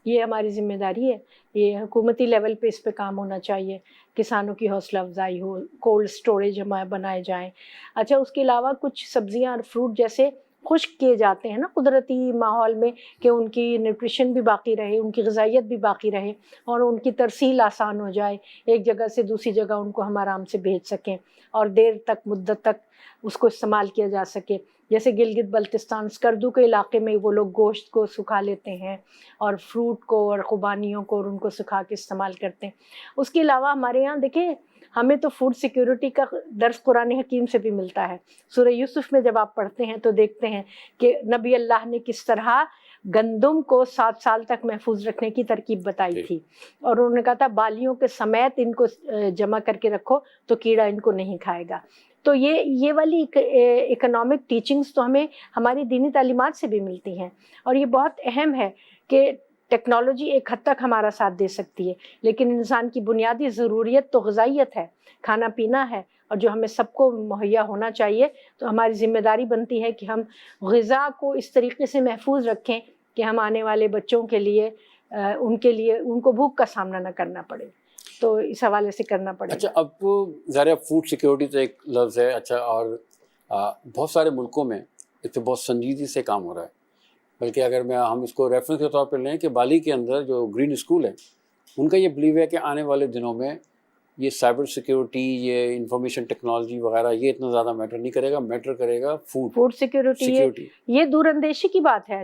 یہ ہماری ذمہ داری ہے. یہ حکومتی لیول پہ اس پہ کام ہونا چاہیے. کسانوں کی حوصلہ افزائی ہو, کولڈ اسٹوریج ہمارے بنائے جائیں. اچھا, اس کے علاوہ کچھ سبزیاں اور فروٹ جیسے خشک کیے جاتے ہیں نا قدرتی ماحول میں, کہ ان کی نیوٹریشن بھی باقی رہے, ان کی غذائیت بھی باقی رہے, اور ان کی ترسیل آسان ہو جائے, ایک جگہ سے دوسری جگہ ان کو ہم آرام سے بھیج سکیں اور دیر تک مدت تک اس کو استعمال کیا جا سکے. جیسے گلگت بلتستان اسکردو کے علاقے میں وہ لوگ گوشت کو سکھا لیتے ہیں اور فروٹ کو اور خوبانیوں کو, اور ان کو سکھا کے استعمال کرتے ہیں. اس کے علاوہ ہمارے یہاں دیکھیں, ہمیں تو فوڈ سیکیورٹی کا درس قرآن حکیم سے بھی ملتا ہے. سورہ یوسف میں جب آپ پڑھتے ہیں تو دیکھتے ہیں کہ نبی اللہ نے کس طرح گندم کو 7 سال تک محفوظ رکھنے کی ترکیب بتائی تھی, اور انہوں نے کہا تھا بالیوں کے سمیت ان کو جمع کر کے رکھو تو کیڑا ان کو نہیں کھائے گا. تو یہ والی اکنامک ٹیچنگز تو ہمیں ہماری دینی تعلیمات سے بھی ملتی ہیں, اور یہ بہت اہم ہے کہ ٹیکنالوجی ایک حد تک ہمارا ساتھ دے سکتی ہے, لیکن انسان کی بنیادی ضروریت تو غذائیت ہے, کھانا پینا ہے, اور جو ہمیں سب کو مہیا ہونا چاہیے. تو ہماری ذمہ داری بنتی ہے کہ ہم غذا کو اس طریقے سے محفوظ رکھیں کہ ہم آنے والے بچوں کے لیے ان کو بھوک کا سامنا نہ کرنا پڑے. تو اس حوالے سے کرنا پڑے. اچھا, اب ظاہر فوڈ سیکیورٹی تو ایک لفظ ہے, اچھا, اور بہت سارے ملکوں میں اس پہ بہت سنجیدگی سے کام ہو رہا ہے. بلکہ اگر ہم اس کو ریفرنس کے طور پہ لیں کہ بالی کے اندر جو گرین اسکول ہے, ان کا یہ بلیو ہے کہ آنے والے دنوں میں یہ سائبر سیکیورٹی, یہ انفارمیشن ٹیکنالوجی وغیرہ, یہ اتنا زیادہ میٹر نہیں کرے گا, میٹر کرے گا فوڈ سیکیورٹی. یہ دور اندیشی کی بات ہے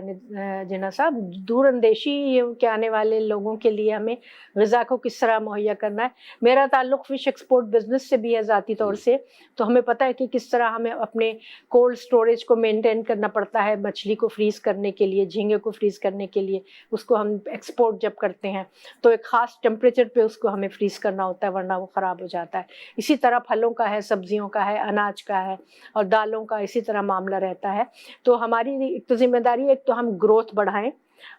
جناح صاحب, دور اندیشی یہ کہ آنے والے لوگوں کے لیے ہمیں غذا کو کس طرح مہیا کرنا ہے. میرا تعلق فش ایکسپورٹ بزنس سے بھی ہے ذاتی طور سے, تو ہمیں پتہ ہے کہ کس طرح ہمیں اپنے کولڈ اسٹوریج کو مینٹین کرنا پڑتا ہے. مچھلی کو فریز کرنے کے لیے, جھینگے کو فریز کرنے کے لیے, اس کو ہم ایکسپورٹ جب کرتے ہیں تو ایک خاص ٹیمپریچر پہ اس کو ہمیں فریز کرنا ہوتا ہے, ورنہ وہ خراب ہو جاتا ہے. اسی طرح پھلوں کا ہے, سبزیوں کا ہے, اناج کا ہے, اور دالوں کا اسی طرح معاملہ رہتا ہے. تو ہماری ایک تو ذمہ داری ہے, ایک تو ہم گروتھ بڑھائیں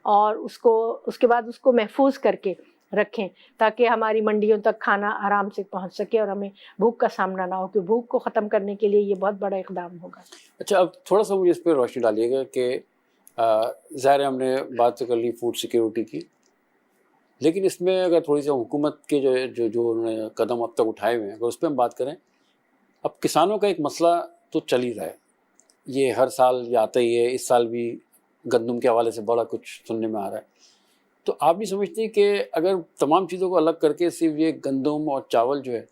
اور اس کے بعد اس کو محفوظ کر کے رکھیں تاکہ ہماری منڈیوں تک کھانا آرام سے پہنچ سکے اور ہمیں بھوک کا سامنا نہ ہو, کہ بھوک کو ختم کرنے کے لیے یہ بہت بڑا اقدام ہوگا. اچھا, اب تھوڑا سا مجھے اس پہ روشنی ڈالیے گا کہ ظاہر ہم نے بات تو کر لی فوڈ سیکیورٹی کی, لیکن اس میں اگر تھوڑی سی حکومت کے جو انہوں نے قدم اب تک اٹھائے ہوئے ہیں, اگر اس پہ ہم بات کریں, اب کسانوں کا ایک مسئلہ تو چل ہی رہا ہے, یہ ہر سال یہ آتا ہی ہے. اس سال بھی گندم کے حوالے سے بڑا کچھ سننے میں آ رہا ہے. تو آپ بھی سمجھتے ہیں کہ اگر تمام چیزوں کو الگ کر کے صرف یہ گندم اور چاول جو ہے,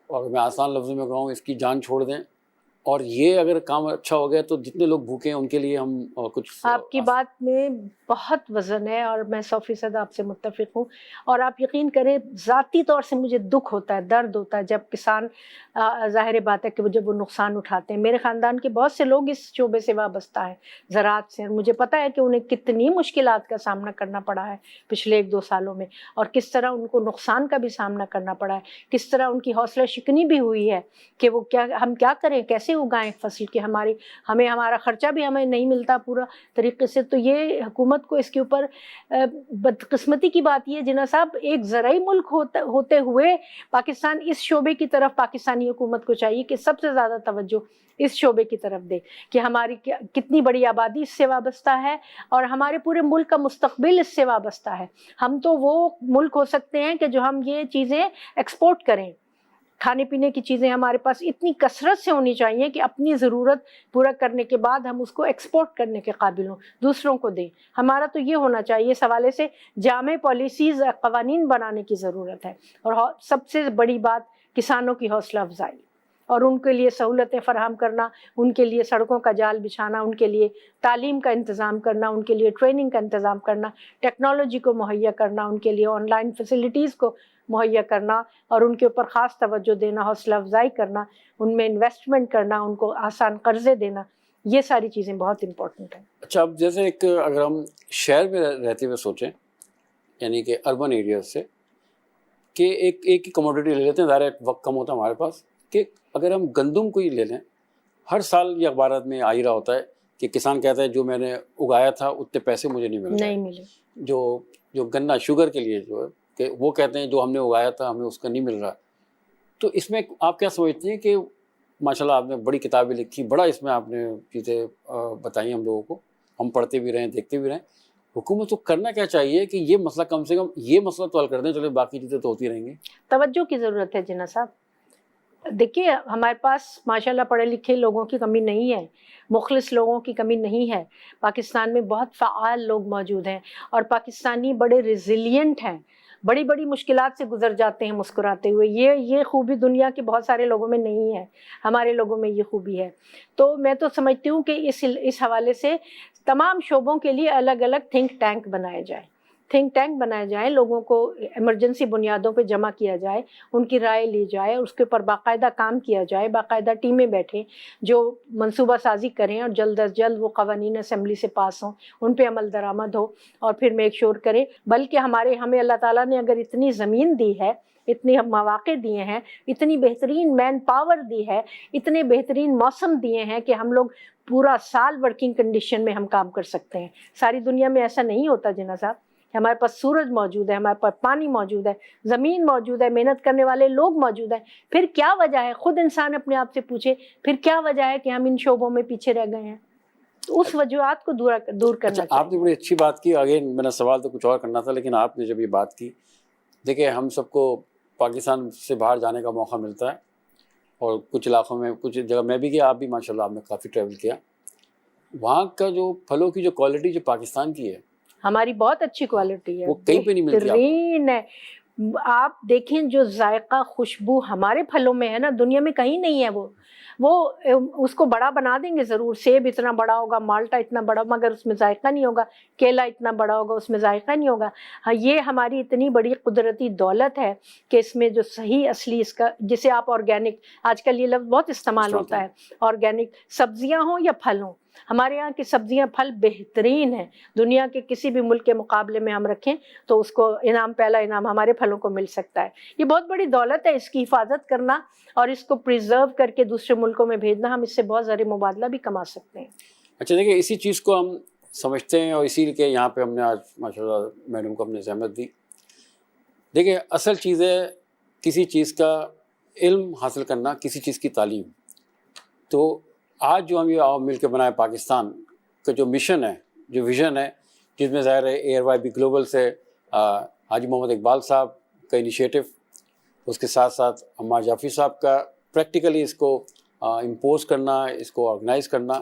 اور اگر میں آسان لفظوں میں کہوں, اس کی جان چھوڑ دیں, اور یہ اگر کام اچھا ہو گیا تو جتنے لوگ بھوکے ہیں ان کے لیے ہم کچھ. آپ کی بات میں بہت وزن ہے اور میں 100% آپ سے متفق ہوں. اور آپ یقین کریں, ذاتی طور سے مجھے دکھ ہوتا ہے, درد ہوتا ہے جب کسان, ظاہر بات ہے کہ جب وہ نقصان اٹھاتے ہیں. میرے خاندان کے بہت سے لوگ اس شعبے سے وابستہ ہیں, زراعت سے, اور مجھے پتہ ہے کہ انہیں کتنی مشکلات کا سامنا کرنا پڑا ہے پچھلے 1-2 سالوں میں, اور کس طرح ان کو نقصان کا بھی سامنا کرنا پڑا ہے, کس طرح ان کی حوصلہ شکنی بھی ہوئی ہے کہ وہ ہم کیا کریں, کیسے اگائیں فصل کہ ہمیں ہمارا خرچہ بھی ہمیں نہیں ملتا پورا طریقے سے. تو یہ حکومت کو اس کے اوپر, بدقسمتی کی بات یہ جناح صاحب, ایک زرعی ملک ہوتے ہوئے پاکستان اس شعبے کی طرف, پاکستانی حکومت کو چاہیے کہ سب سے زیادہ توجہ اس شعبے کی طرف دے کہ ہماری کتنی بڑی آبادی اس سے وابستہ ہے اور ہمارے پورے ملک کا مستقبل اس سے وابستہ ہے. ہم تو وہ ملک ہو سکتے ہیں کہ جو ہم یہ چیزیں ایکسپورٹ کریں. کھانے پینے کی چیزیں ہمارے پاس اتنی کثرت سے ہونی چاہیے کہ اپنی ضرورت پورا کرنے کے بعد ہم اس کو ایکسپورٹ کرنے کے قابل ہوں, دوسروں کو دیں. ہمارا تو یہ ہونا چاہیے. اس حوالے سے جامع پالیسیز, قوانین بنانے کی ضرورت ہے. اور سب سے بڑی بات کسانوں کی حوصلہ افزائی اور ان کے لیے سہولتیں فراہم کرنا, ان کے لیے سڑکوں کا جال بچھانا, ان کے لیے تعلیم کا انتظام کرنا, ان کے لیے ٹریننگ کا انتظام کرنا, ٹیکنالوجی کو مہیا کرنا, ان کے لیے آن لائن فیسلٹیز کو مہیا کرنا, اور ان کے اوپر خاص توجہ دینا, حوصلہ افزائی کرنا, ان میں انویسٹمنٹ کرنا, ان کو آسان قرضے دینا. یہ ساری چیزیں بہت امپورٹنٹ ہیں. اچھا, اب جیسے ایک اگر ہم شہر میں رہتے ہوئے سوچیں, یعنی کہ اربن ایریاز سے, کہ ایک ہی کموڈٹی لے لیتے ہیں, ظاہر وقت کم ہوتا ہے ہمارے پاس, کہ اگر ہم گندم کو ہی لے لیں, ہر سال یہ اخبارات میں آ ہی رہا ہوتا ہے کہ کسان کہتا ہے جو میں نے اگایا تھا اتنے پیسے مجھے نہیں ملے. جو گنا شوگر کے لیے جو ہے, کہ وہ کہتے ہیں جو ہم نے اگایا تھا ہمیں اس کا نہیں مل رہا. تو اس میں آپ کیا سمجھتے ہیں کہ ماشاءاللہ آپ نے بڑی کتابیں لکھی, بڑا اس میں آپ نے چیزیں بتائی ہم لوگوں کو, ہم پڑھتے بھی رہیں, دیکھتے بھی رہیں, حکومت کو کرنا کیا چاہیے کہ یہ مسئلہ کم سے کم یہ مسئلہ تو حل کر دیں, چلے باقی چیزیں تو ہوتی رہیں گی. توجہ کی ضرورت ہے جناح صاحب. دیکھیے ہمارے پاس ماشاءاللہ پڑھے لکھے لوگوں کی کمی نہیں ہے, مخلص لوگوں کی کمی نہیں ہے. پاکستان میں بہت فعال لوگ موجود ہیں اور پاکستانی بڑے ریزیلینٹ ہیں, بڑی بڑی مشکلات سے گزر جاتے ہیں مسکراتے ہوئے. یہ خوبی دنیا کے بہت سارے لوگوں میں نہیں ہے, ہمارے لوگوں میں یہ خوبی ہے. تو میں تو سمجھتی ہوں کہ اس حوالے سے تمام شعبوں کے لیے الگ الگ تھنک ٹینک بنائے جائیں, لوگوں کو ایمرجنسی بنیادوں پہ جمع کیا جائے, ان کی رائے لی جائے, اس کے اوپر باقاعدہ کام کیا جائے, باقاعدہ ٹیمیں بیٹھیں جو منصوبہ سازی کریں اور جلد از جلد وہ قوانین اسمبلی سے پاس ہوں, ان پہ عمل درآمد ہو, اور پھر میک شور کریں. بلکہ ہمیں اللہ تعالیٰ نے اگر اتنی زمین دی ہے, اتنے مواقع دیے ہیں, اتنی بہترین مین پاور دی ہے, اتنے بہترین موسم دیے ہیں کہ ہم لوگ پورا سال ورکنگ کنڈیشن میں ہم کام کر سکتے ہیں. ساری دنیا میں ایسا نہیں ہوتا جناح صاحب. ہمارے پاس سورج موجود ہے, ہمارے پاس پانی موجود ہے, زمین موجود ہے, محنت کرنے والے لوگ موجود ہیں. پھر کیا وجہ ہے, خود انسان اپنے آپ سے پوچھے, پھر کیا وجہ ہے کہ ہم ان شعبوں میں پیچھے رہ گئے ہیں؟ اس وجوہات کو دور کرنا چاہیے. آپ نے بڑی اچھی بات کی. اگین میرا سوال تو کچھ اور کرنا تھا, لیکن آپ نے جب یہ بات کی, دیکھیں ہم سب کو پاکستان سے باہر جانے کا موقع ملتا ہے, اور کچھ علاقوں میں, کچھ جگہ میں بھی گیا, آپ بھی ماشاءاللہ آپ نے کافی ٹریول کیا. وہاں کا جو پھلوں کی جو کوالٹی جو پاکستان کی ہے, ہماری بہت اچھی کوالٹی ہے, وہ کہیں پہ نہیں ملتی. بہترین ہے. آپ دیکھیں جو ذائقہ خوشبو ہمارے پھلوں میں ہے نا, دنیا میں کہیں نہیں ہے. وہ اس کو بڑا بنا دیں گے ضرور, سیب اتنا بڑا ہوگا, مالٹا اتنا بڑا, مگر اس میں ذائقہ نہیں ہوگا. کیلا اتنا بڑا ہوگا, اس میں ذائقہ نہیں ہوگا. ہاں, یہ ہماری اتنی بڑی قدرتی دولت ہے کہ اس میں جو صحیح اصلی اس کا, جسے آپ آرگینک, آج کل یہ لفظ بہت استعمال ہوتا ہے, آرگینک سبزیاں ہوں یا پھل ہوں, ہمارے یہاں کی سبزیاں پھل بہترین ہیں. دنیا کے کسی بھی ملک کے مقابلے میں ہم رکھیں تو اس کو پہلا انعام ہمارے پھلوں کو مل سکتا ہے. یہ بہت بڑی دولت ہے, اس کی حفاظت کرنا اور اس کو پریزرو کر کے دوسرے ملکوں میں بھیجنا, ہم اس سے بہت زیادہ مبادلہ بھی کما سکتے ہیں. اچھا دیکھیں, اسی چیز کو ہم سمجھتے ہیں, اور اسی لیے یہاں پہ ہم نے آج ماشاءاللہ میڈم کو اپنے زحمت دی. دیکھیں اصل چیز ہے کسی چیز کا علم حاصل کرنا, کسی چیز کی تعلیم. تو آج جو ہم یہ مل کے بنائے پاکستان کا جو مشن ہے, جو ویژن ہے, جس میں ظاہر ہے ARYB گلوبل سے حاجی محمد اقبال صاحب کا انیشیٹو, اس کے ساتھ ساتھ عمار جعفری صاحب کا پریکٹیکلی اس کو امپوز کرنا, اس کو آرگنائز کرنا,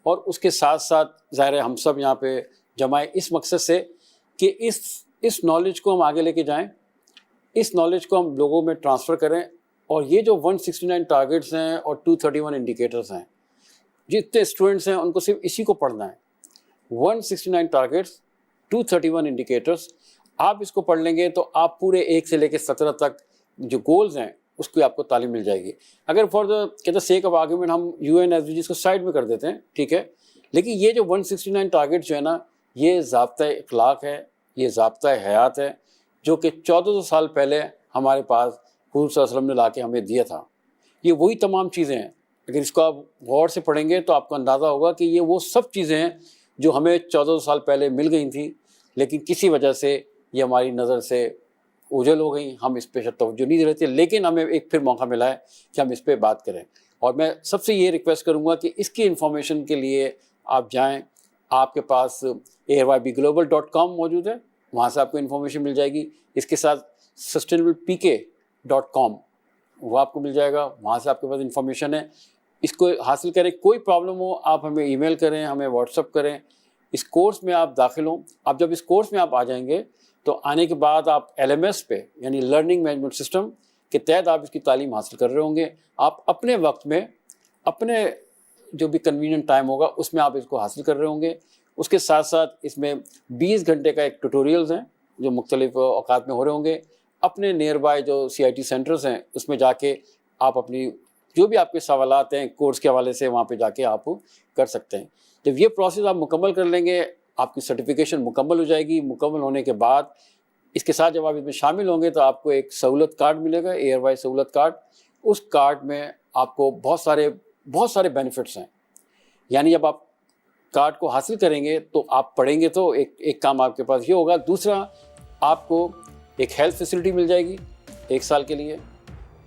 اور اس کے ساتھ ساتھ ظاہر ہے ہم سب یہاں پہ جمائے اس مقصد سے کہ اس نالج کو ہم آگے لے کے جائیں, اس نالج کو ہم لوگوں میں ٹرانسفر کریں. اور یہ جو 169 ٹارگیٹس ہیں اور 231 انڈیکیٹرز ہیں, جتنے اسٹوڈنٹس ہیں ان کو صرف اسی کو پڑھنا ہے. 169 ٹارگیٹس, 231 انڈیکیٹرز, آپ اس کو پڑھ لیں گے تو آپ پورے 1 سے لے کے 17 تک جو گولز ہیں اس کی آپ کو تعلیم مل جائے گی. اگر for the sake of argument ہم UN SDGs کو سائڈ میں کر دیتے ہیں, ٹھیک ہے, لیکن یہ جو 169 ٹارگیٹ جو ہے نا, یہ ضابطۂ اخلاق ہے, یہ ضابطۂ حیات ہے, جو کہ 1400 سال پہلے ہمارے پاس حضور صلی اللہ علیہ وسلم نے لا کے ہمیں دیا تھا. یہ وہی تمام چیزیں ہیں. اگر اس کو آپ غور سے پڑھیں گے تو آپ کو اندازہ ہوگا کہ یہ وہ سب چیزیں ہیں جو ہمیں 1400 سال پہلے مل گئی تھیں, لیکن کسی وجہ سے یہ ہماری نظر سے اوجھل ہو گئیں, ہم اس پہ توجہ نہیں دے رہے تھے. لیکن ہمیں ایک پھر موقع ملا ہے کہ ہم اس پہ بات کریں. اور میں سب سے یہ ریکویسٹ کروں گا کہ اس کی انفارمیشن کے لیے آپ جائیں, آپ کے پاس ARYBglobal.com موجود ہے, وہاں سے آپ کو انفارمیشن مل جائے گی. اس کے ساتھ sustainablepk.com وہ آپ کو مل جائے گا, وہاں سے آپ کے پاس انفارمیشن ہے. اس کو حاصل کریں. کوئی پرابلم ہو آپ ہمیں ای میل کریں, ہمیں واٹس اپ کریں. اس کورس میں آپ داخل ہوں. اب جب اس کورس میں آپ آ جائیں گے تو آنے کے بعد آپ LMS پہ یعنی لرننگ مینجمنٹ سسٹم کے تحت آپ اس کی تعلیم حاصل کر رہے ہوں گے. آپ اپنے وقت میں, اپنے جو بھی کنوینئنٹ ٹائم ہوگا اس میں آپ اس کو حاصل کر رہے ہوں گے. اس کے ساتھ ساتھ اس میں 20 گھنٹے کا ایک ٹیوٹوریلز ہیں جو مختلف اوقات میں ہو رہے ہوں گے. اپنے نیئر بائی جو CIT سینٹرز ہیں اس میں جا کے آپ اپنی جو بھی آپ کے سوالات ہیں کورس کے حوالے سے وہاں پہ جا کے آپ کر سکتے ہیں. جب یہ پروسیس آپ مکمل کر لیں گے, آپ کی سرٹیفکیشن مکمل ہو جائے گی. مکمل ہونے کے بعد اس کے ساتھ جب آپ اس میں شامل ہوں گے تو آپ کو ایک سہولت کارڈ ملے گا, ARY سہولت کارڈ. اس کارڈ میں آپ کو بہت سارے بینیفٹس ہیں. یعنی جب آپ کارڈ کو حاصل کریں گے تو آپ پڑھیں گے تو ایک کام آپ کے پاس یہ ہوگا. دوسرا, آپ کو ایک ہیلتھ فیسلٹی مل جائے گی 1 سال کے لیے.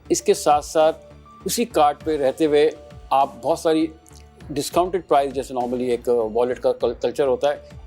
اس کے ساتھ ساتھ اسی کارڈ پہ رہتے ہوئے آپ بہت ساری ڈسکاؤنٹڈ پرائز, جیسے نارملی ایک والیٹ کا کلچر ہوتا ہے,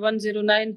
109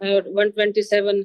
127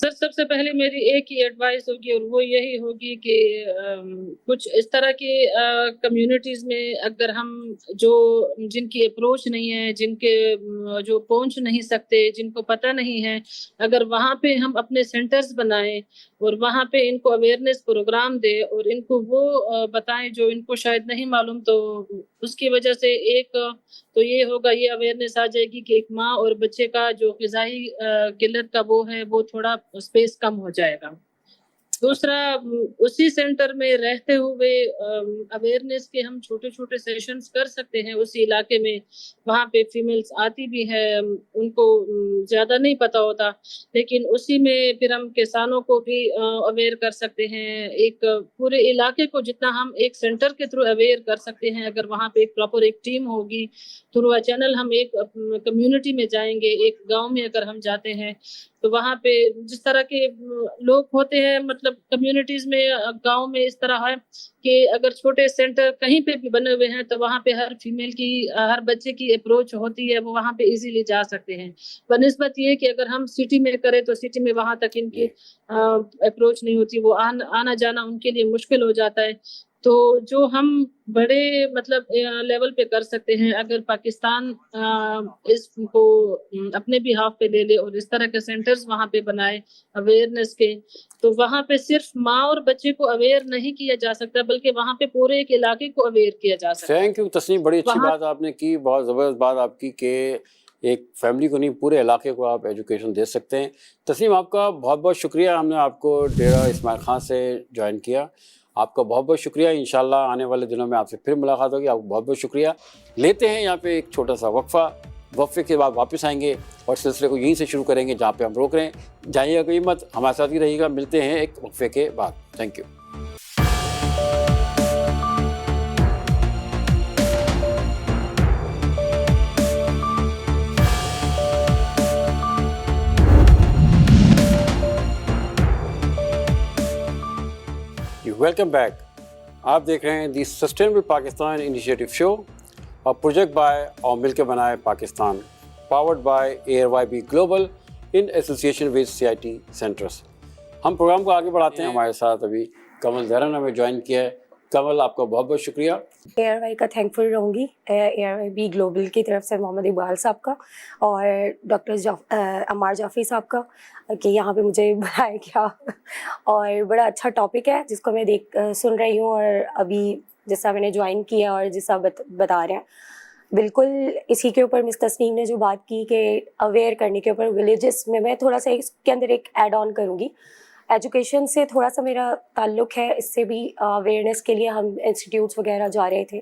سر سب سے پہلے میری ایک ہی ایڈوائس ہوگی اور وہ یہی ہوگی کہ کچھ اس طرح کی کمیونٹیز میں اگر ہم جو جن کی اپروچ نہیں ہے، جن کے جو پہنچ نہیں سکتے، جن کو پتہ نہیں ہے، اگر وہاں پہ ہم اپنے سینٹرز بنائیں اور وہاں پہ ان کو اویئرنیس پروگرام دے اور ان کو وہ بتائیں جو ان کو شاید نہیں معلوم، تو اس کی وجہ سے ایک تو یہ ہوگا، یہ اویئرنیس آ جائے گی کہ ایک ماں اور بچے کا جو غذائی قلت کا وہ ہے وہ تھوڑا اسپیس کم ہو جائے گا۔ دوسرا، اسی سینٹر میں رہتے ہوئے اویئرنیس کے ہم چھوٹے چھوٹے سیشنز کر سکتے ہیں اسی علاقے میں۔ وہاں پہ فیمیلز آتی بھی ہے، ان کو زیادہ نہیں پتا ہوتا، لیکن اسی میں پھر ہم کسانوں کو بھی اویئر کر سکتے ہیں۔ ایک پورے علاقے کو جتنا ہم ایک سینٹر کے تھرو اویئر کر سکتے ہیں، اگر وہاں پہ ایک پراپر ایک ٹیم ہوگی، تھرو چینل ہم ایک کمیونٹی میں جائیں گے، ایک گاؤں میں اگر ہم جاتے ہیں تو وہاں پہ جس طرح کے لوگ ہوتے ہیں، مطلب کمیونٹیز میں گاؤں میں اس طرح ہے کہ اگر چھوٹے سینٹر کہیں پہ بھی بنے ہوئے ہیں تو وہاں پہ ہر فیمیل کی، ہر بچے کی اپروچ ہوتی ہے، وہ وہاں پہ ایزیلی جا سکتے ہیں۔ بنسبت یہ کہ اگر ہم سٹی میں کریں تو سٹی میں وہاں تک ان کی اپروچ نہیں ہوتی، وہ آنا جانا ان کے لیے مشکل ہو جاتا ہے۔ تو جو ہم بڑے مطلب لیول پہ کر سکتے ہیں، اگر پاکستان اس کو اپنے بھی ہاف پہ لے لے اور اس طرح کے سینٹرز وہاں پہ بنائے اویئرنیس کے، تو وہاں پہ صرف ماں اور بچے کو اویئر نہیں کیا جا سکتا، بلکہ وہاں پہ پورے ایک علاقے کو اویئر کیا جا سکتا ہے۔ تھینک یو تسنیم، بڑی اچھی بات آپ نے کی، بہت زبردست بات آپ کی کہ ایک فیملی کو نہیں پورے علاقے کو آپ ایجوکیشن دے سکتے ہیں۔ تسنیم، آپ کا بہت بہت شکریہ، ہم نے آپ کو ڈیرہ اسماعیل خان سے جوائن کیا، آپ کا بہت بہت شکریہ۔ انشاءاللہ آنے والے دنوں میں آپ سے پھر ملاقات ہوگی، آپ کو بہت بہت شکریہ۔ لیتے ہیں یہاں پہ ایک چھوٹا سا وقفہ، وقفے کے بعد واپس آئیں گے اور سلسلے کو یہیں سے شروع کریں گے جہاں پہ ہم روک رہے ہیں۔ جائیے گا کوئی مت، ہمارے ساتھ ہی رہیے گا، ملتے ہیں ایک وقفے کے بعد۔ Thank you. ویلکم بیک، آپ دیکھ رہے ہیں دی سسٹینیبل پاکستان انیشیٹو شو اور پروجیکٹ بائے اور مل کے بنائے Pakistan, powered by ARYB global in association with CIT centres. ہم پروگرام کو آگے بڑھاتے ہیں، ہمارے ساتھ ابھی کمل زہرا نے ہمیں جوائن کیا ہے۔ کمل، آپ کا بہت بہت شکریہ۔ ARY کا تھینکفل رہوں گی، ARYB گلوبل کی طرف سے محمد اقبال صاحب کا اور ڈاکٹر عمار جعفری صاحب کا کہ یہاں پہ مجھے بلایا گیا، اور بڑا اچھا ٹاپک ہے جس کو میں سن رہی ہوں، اور ابھی جیسا میں نے جوائن کیا اور جیسا بتا رہے ہیں بالکل اسی کے اوپر مس تسنیم نے جو بات کی کہ اویئر کرنے کے اوپر ولیجز میں تھوڑا سا اس کے اندر ایک ایڈ آن کروں گی۔ ایجوکیشن سے تھوڑا سا میرا تعلق ہے، اس سے بھی اویئرنیس کے لیے ہم انسٹیٹیوٹس وغیرہ جا رہے تھے،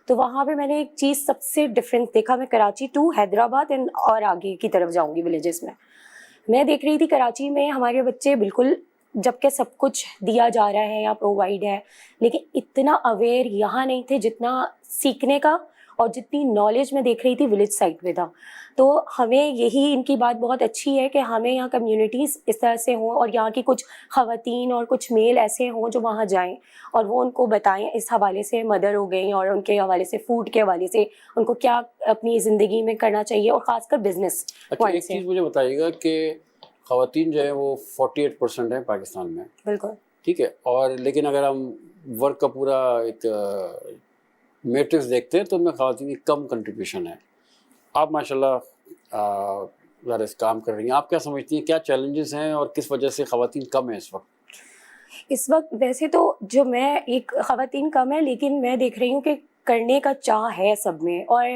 تو وہاں پہ میں نے ایک چیز سب سے ڈفرینس دیکھا۔ میں کراچی ٹو حیدرآباد اور آگے کی طرف جاؤں گی ولیجز میں دیکھ رہی تھی کراچی میں ہمارے بچے بالکل، جب کہ سب کچھ دیا جا رہا ہے یا پرووائڈ ہے، لیکن اتنا اویئر یہاں نہیں تھے جتنا سیکھنے کا اور جتنی نالج میں دیکھ رہی تھی ولیج سائڈ پہ تھا۔ تو ہمیں یہی ان کی بات بہت اچھی ہے کہ ہمیں یہاں کمیونٹیز اس طرح سے ہوں اور یہاں کی کچھ خواتین اور کچھ میل ایسے ہوں جو وہاں جائیں اور وہ ان کو بتائیں اس حوالے سے، مدر ہو گئیں اور ان کے حوالے سے، فوڈ کے حوالے سے ان کو کیا اپنی زندگی میں کرنا چاہیے، اور خاص کر بزنس اچھا، ایک چیز مجھے بتائیے گا کہ خواتین جو ہیں وہ 48% ہیں پاکستان میں، بالکل ٹھیک ہے، اور لیکن اگر ہم ورک کا پورا ایک میٹرکس دیکھتے ہیں تو ان میں خواتین کی کم کنٹریبیوشن ہے۔ آپ ماشاءاللہ ذرا اس کام کر رہی ہیں، آپ کیا سمجھتی ہیں کیا چیلنجز ہیں اور کس وجہ سے خواتین کم ہیں اس وقت؟ اس وقت ویسے تو جو میں ایک خواتین کم ہے، لیکن میں دیکھ رہی ہوں کہ کرنے کا چاہ ہے سب میں، اور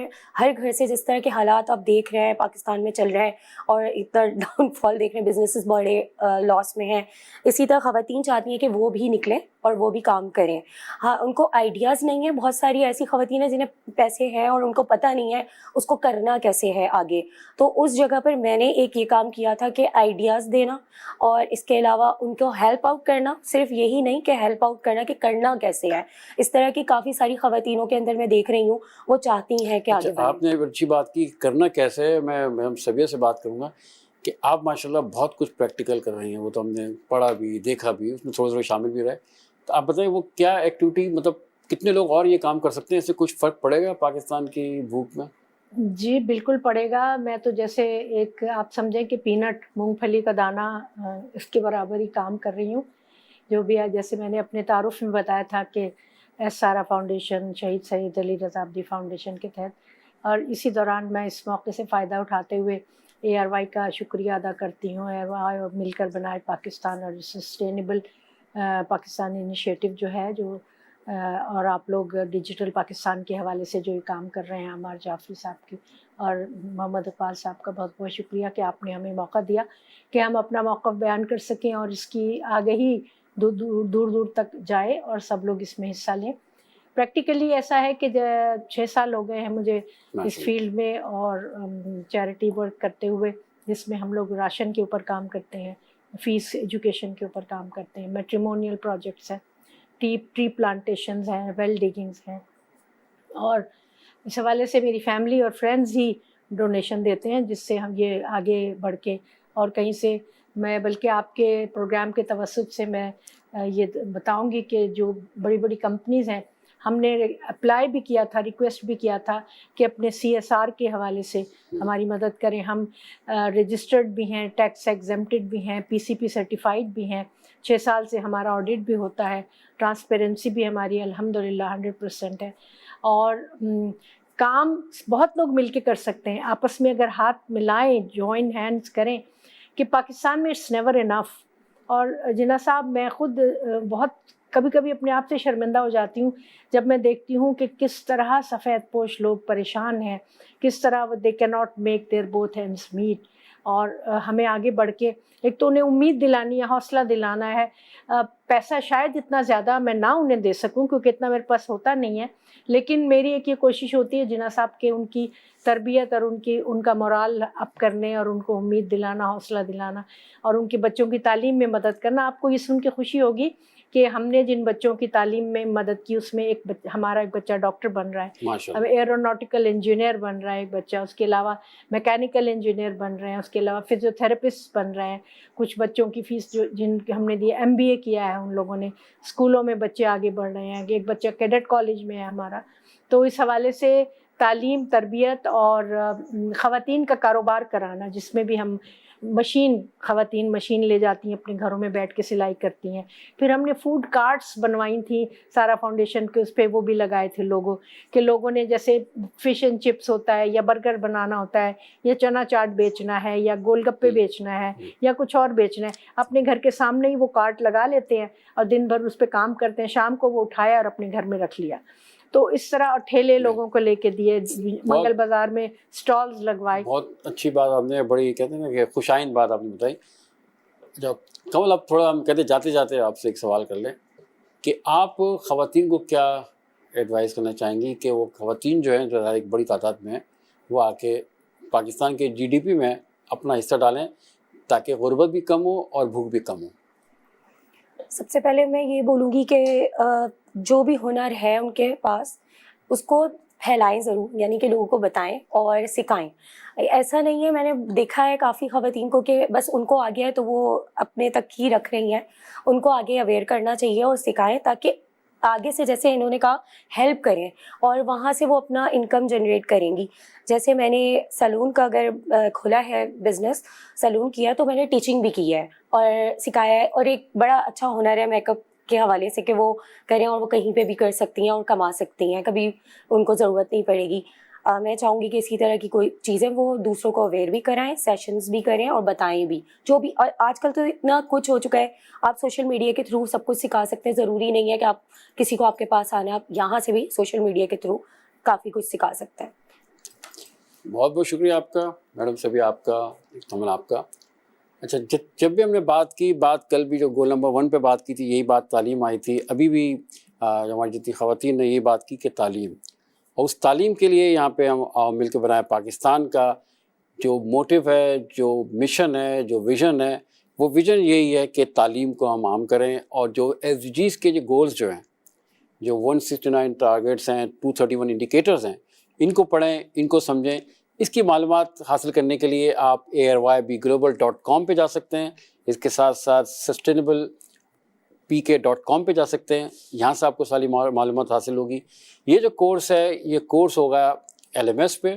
ہر گھر سے جس طرح کے حالات آپ دیکھ رہے ہیں پاکستان میں چل رہے ہیں اور اتنا ڈاؤن فال دیکھ رہے ہیں، بزنسز بڑے لاس میں ہیں، اسی طرح خواتین چاہتی ہیں کہ وہ بھی نکلیں اور وہ بھی کام کریں۔ ہاں، ان کو آئیڈیاز نہیں ہیں، بہت ساری ایسی خواتین ہیں جنہیں پیسے ہیں اور ان کو پتہ نہیں ہے اس کو کرنا کیسے ہے آگے، تو اس جگہ پر میں نے ایک یہ کام کیا تھا کہ آئیڈیاز دینا اور اس کے علاوہ ان کو ہیلپ آؤٹ کرنا، صرف یہی نہیں کہ ہیلپ آؤٹ کرنا کہ کرنا کیسے ہے۔ اس طرح کی کافی ساری خواتینوں کے اندر میں دیکھ رہی ہوں وہ چاہتی ہیں کہ آگے بڑھیں۔ آپ نے اچھی بات کی، کرنا کیسے ہے، میں سبھی سے بات کروں گا کہ آپ ماشاءاللہ بہت کچھ پریکٹیکل کر رہی ہیں، وہ تو ہم نے پڑھا بھی، دیکھا بھی، اس میں تھوڑے شامل بھی رہے، تو آپ بتائیں وہ کیا ایکٹیویٹی، مطلب کتنے لوگ اور یہ کام کر سکتے ہیں، اس سے کچھ فرق پڑے گا پاکستان کی بھوک میں؟ جی بالکل پڑے گا. میں تو جیسے ایک آپ سمجھیں کہ پینٹ مونگ پھلی کا دانہ اس کے برابر ہی کام کر رہی ہوں. جو بھی ہے جیسے میں نے اپنے تعارف میں بتایا تھا کہ ایس سارا فاؤنڈیشن شہید سید علی رضا عبدی فاؤنڈیشن کے تحت, اور اسی دوران میں اس موقع سے فائدہ اٹھاتے ہوئے اے آر وائی کا شکریہ ادا کرتی ہوں. اے آر وائی اور مل کر بنائے پاکستان اور سسٹینیبل پاکستان انیشیٹو جو ہے جو اور آپ لوگ ڈیجیٹل پاکستان کے حوالے سے جو کام کر رہے ہیں, عمار جعفری صاحب کی اور محمد اقبال صاحب کا بہت بہت شکریہ کہ آپ نے ہمیں موقع دیا کہ ہم اپنا موقف بیان کر سکیں اور اس کی آگہی دور دور تک جائے اور سب لوگ اس میں حصہ لیں. پریکٹیکلی ایسا ہے کہ 6 سال ہو گئے ہیں مجھے اس فیلڈ میں اور چیریٹی ورک کرتے ہوئے, جس میں ہم لوگ راشن کے اوپر کام کرتے ہیں, فیس ایجوکیشن کے اوپر کام کرتے ہیں, میٹریمونیل پروجیکٹس ہیں, ٹری پلانٹیشنز ہیں, ویل ڈگنگز ہیں, اور اس حوالے سے میری فیملی اور فرینڈز ہی ڈونیشن دیتے ہیں جس سے ہم یہ آگے بڑھ کے اور کہیں سے میں بلکہ آپ کے پروگرام کے توسط سے میں یہ بتاؤں گی کہ جو بڑی بڑی کمپنیز ہیں ہم نے اپلائی بھی کیا تھا, ریکویسٹ بھی کیا تھا کہ اپنے سی ایس آر کے حوالے سے ہماری مدد کریں. ہم رجسٹرڈ بھی ہیں, ٹیکس ایگزمپٹڈ بھی ہیں, پی سی پی سرٹیفائڈ بھی ہیں, 6 سال سے ہمارا آڈٹ بھی ہوتا ہے, ٹرانسپیرنسی بھی ہماری الحمدللہ 100% ہے, اور کام بہت لوگ مل کے کر سکتے ہیں آپس میں اگر ہاتھ ملائیں, جوائن ہینڈز کریں, کہ پاکستان میں اٹس نیور انف. اور جناح صاحب میں خود بہت کبھی کبھی اپنے آپ سے شرمندہ ہو جاتی ہوں جب میں دیکھتی ہوں کہ کس طرح سفید پوش لوگ پریشان ہیں, کس طرح دے کی not make their both hands meet, اور ہمیں آگے بڑھ کے ایک تو انہیں امید دلانی ہے, حوصلہ دلانا ہے. پیسہ شاید اتنا زیادہ میں نہ انہیں دے سکوں کیونکہ اتنا میرے پاس ہوتا نہیں ہے, لیکن میری ایک یہ کوشش ہوتی ہے جناح صاحب کے ان کی تربیت اور ان کا مورال اپ کرنے اور ان کو امید دلانا, حوصلہ دلانا اور ان کے بچوں کی تعلیم میں مدد کرنا. آپ کو یہ سن کے خوشی ہوگی کہ ہم نے جن بچوں کی تعلیم میں مدد کی اس میں ہمارا ایک بچہ ڈاکٹر بن رہا ہے, اب ایروناٹیکل انجینئر بن رہا ہے ایک بچہ, اس کے علاوہ میکینیکل انجینئر بن رہے ہیں, اس کے علاوہ فزیو تھراپسٹ بن رہے ہیں. کچھ بچوں کی فیس جو جن ہم نے دی MBA کیا ہے ان لوگوں نے, اسکولوں میں بچے آگے بڑھ رہے ہیں, ایک بچہ کیڈٹ کالج میں ہے ہمارا. تو اس حوالے سے تعلیم, تربیت اور خواتین کا کاروبار کرانا, جس میں بھی ہم خواتین مشین لے جاتی ہیں اپنے گھروں میں بیٹھ کے سلائی کرتی ہیں. پھر ہم نے فوڈ کارٹس بنوائی تھیں سارا فاؤنڈیشن کے, اس پہ وہ بھی لگائے تھے لوگوں کہ لوگوں نے جیسے فش اینڈ چپس ہوتا ہے یا برگر بنانا ہوتا ہے یا چنا چاٹ بیچنا ہے یا گول گپے بیچنا ہے یا کچھ اور بیچنا ہے, اپنے گھر کے سامنے ہی وہ کارٹ لگا لیتے ہیں اور دن بھر اس پہ کام کرتے ہیں, شام کو وہ اٹھایا اور اپنے گھر میں رکھ لیا. تو اس طرح ٹھیلے لوگوں کو لے کے دیے, منگل بازار میں سٹالز لگوائے. بہت اچھی بات آپ نے, بڑی کہتے ہیں نا کہ خوشائند بات آپ نے بتائی. جب کمل اب تھوڑا ہم کہتے جاتے جاتے آپ سے ایک سوال کر لیں کہ آپ خواتین کو کیا ایڈوائز کرنا چاہیں گی کہ وہ خواتین جو ہیں جو ایک بڑی تعداد میں ہیں وہ آ کے پاکستان کے GDP میں اپنا حصہ ڈالیں تاکہ غربت بھی کم ہو اور بھوک بھی کم ہو؟ سب سے پہلے میں یہ بولوں گی کہ جو بھی ہنر ہے ان کے پاس اس کو پھیلائیں ضرور, یعنی کہ لوگوں کو بتائیں اور سکھائیں. ایسا نہیں ہے, میں نے دیکھا ہے کافی خواتین کو کہ بس ان کو آگے ہے تو وہ اپنے تک ہی رکھ رہی ہیں. ان کو آگے اویئر کرنا چاہیے اور سکھائیں تاکہ آگے سے جیسے انہوں نے کہا ہیلپ کریں اور وہاں سے وہ اپنا انکم جنریٹ کریں گی. جیسے میں نے سیلون کا اگر کھلا ہے بزنس, سیلون کیا تو میں نے ٹیچنگ بھی کی ہے اور سکھایا ہے, اور ایک بڑا اچھا ہنر ہے میک اپ کے حوالے سے کہ وہ کریں اور وہ کہیں پہ بھی کر سکتی ہیں اور کما سکتی ہیں, کبھی ان کو ضرورت نہیں پڑے گی. میں چاہوں گی کہ اسی طرح کی کوئی چیزیں وہ دوسروں کو اویئر بھی کرائیں, سیشنز بھی کریں اور بتائیں بھی جو بھی. اور آج کل تو اتنا کچھ ہو چکا ہے, آپ سوشل میڈیا کے تھرو سب کچھ سکھا سکتے ہیں, ضروری نہیں ہے کہ آپ کسی کو آپ کے پاس آنا ہے, آپ یہاں سے بھی سوشل میڈیا کے تھرو کافی کچھ سکھا سکتے ہیں. بہت بہت شکریہ آپ کا میڈم, سبھی آپ کا, کمل آپ کا. اچھا, جب بھی ہم نے بات کل بھی جو گول نمبر 1 پہ بات کی تھی یہی بات تعلیم آئی تھی, ابھی بھی ہماری جتنی خواتین نے یہی بات کی کہ تعلیم, اور اس تعلیم کے لیے یہاں پہ ہم مل کے بنائے پاکستان کا جو موٹیو ہے, جو مشن ہے, جو ویژن ہے, وہ ویژن یہی ہے کہ تعلیم کو ہم عام کریں. اور جو SDGs کے جو گولز جو ہیں, جو 169 ٹارگیٹس ہیں, 231 انڈیکیٹرز ہیں, ان کو پڑھیں, ان کو سمجھیں. اس کی معلومات حاصل کرنے کے لیے آپ ARYBglobal.com پہ جا سکتے ہیں, اس کے ساتھ ساتھ sustainablepk.com پہ جا سکتے ہیں, یہاں سے آپ کو ساری معلومات حاصل ہوگی. یہ جو کورس ہے یہ کورس ہوگا LMS پہ,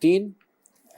3,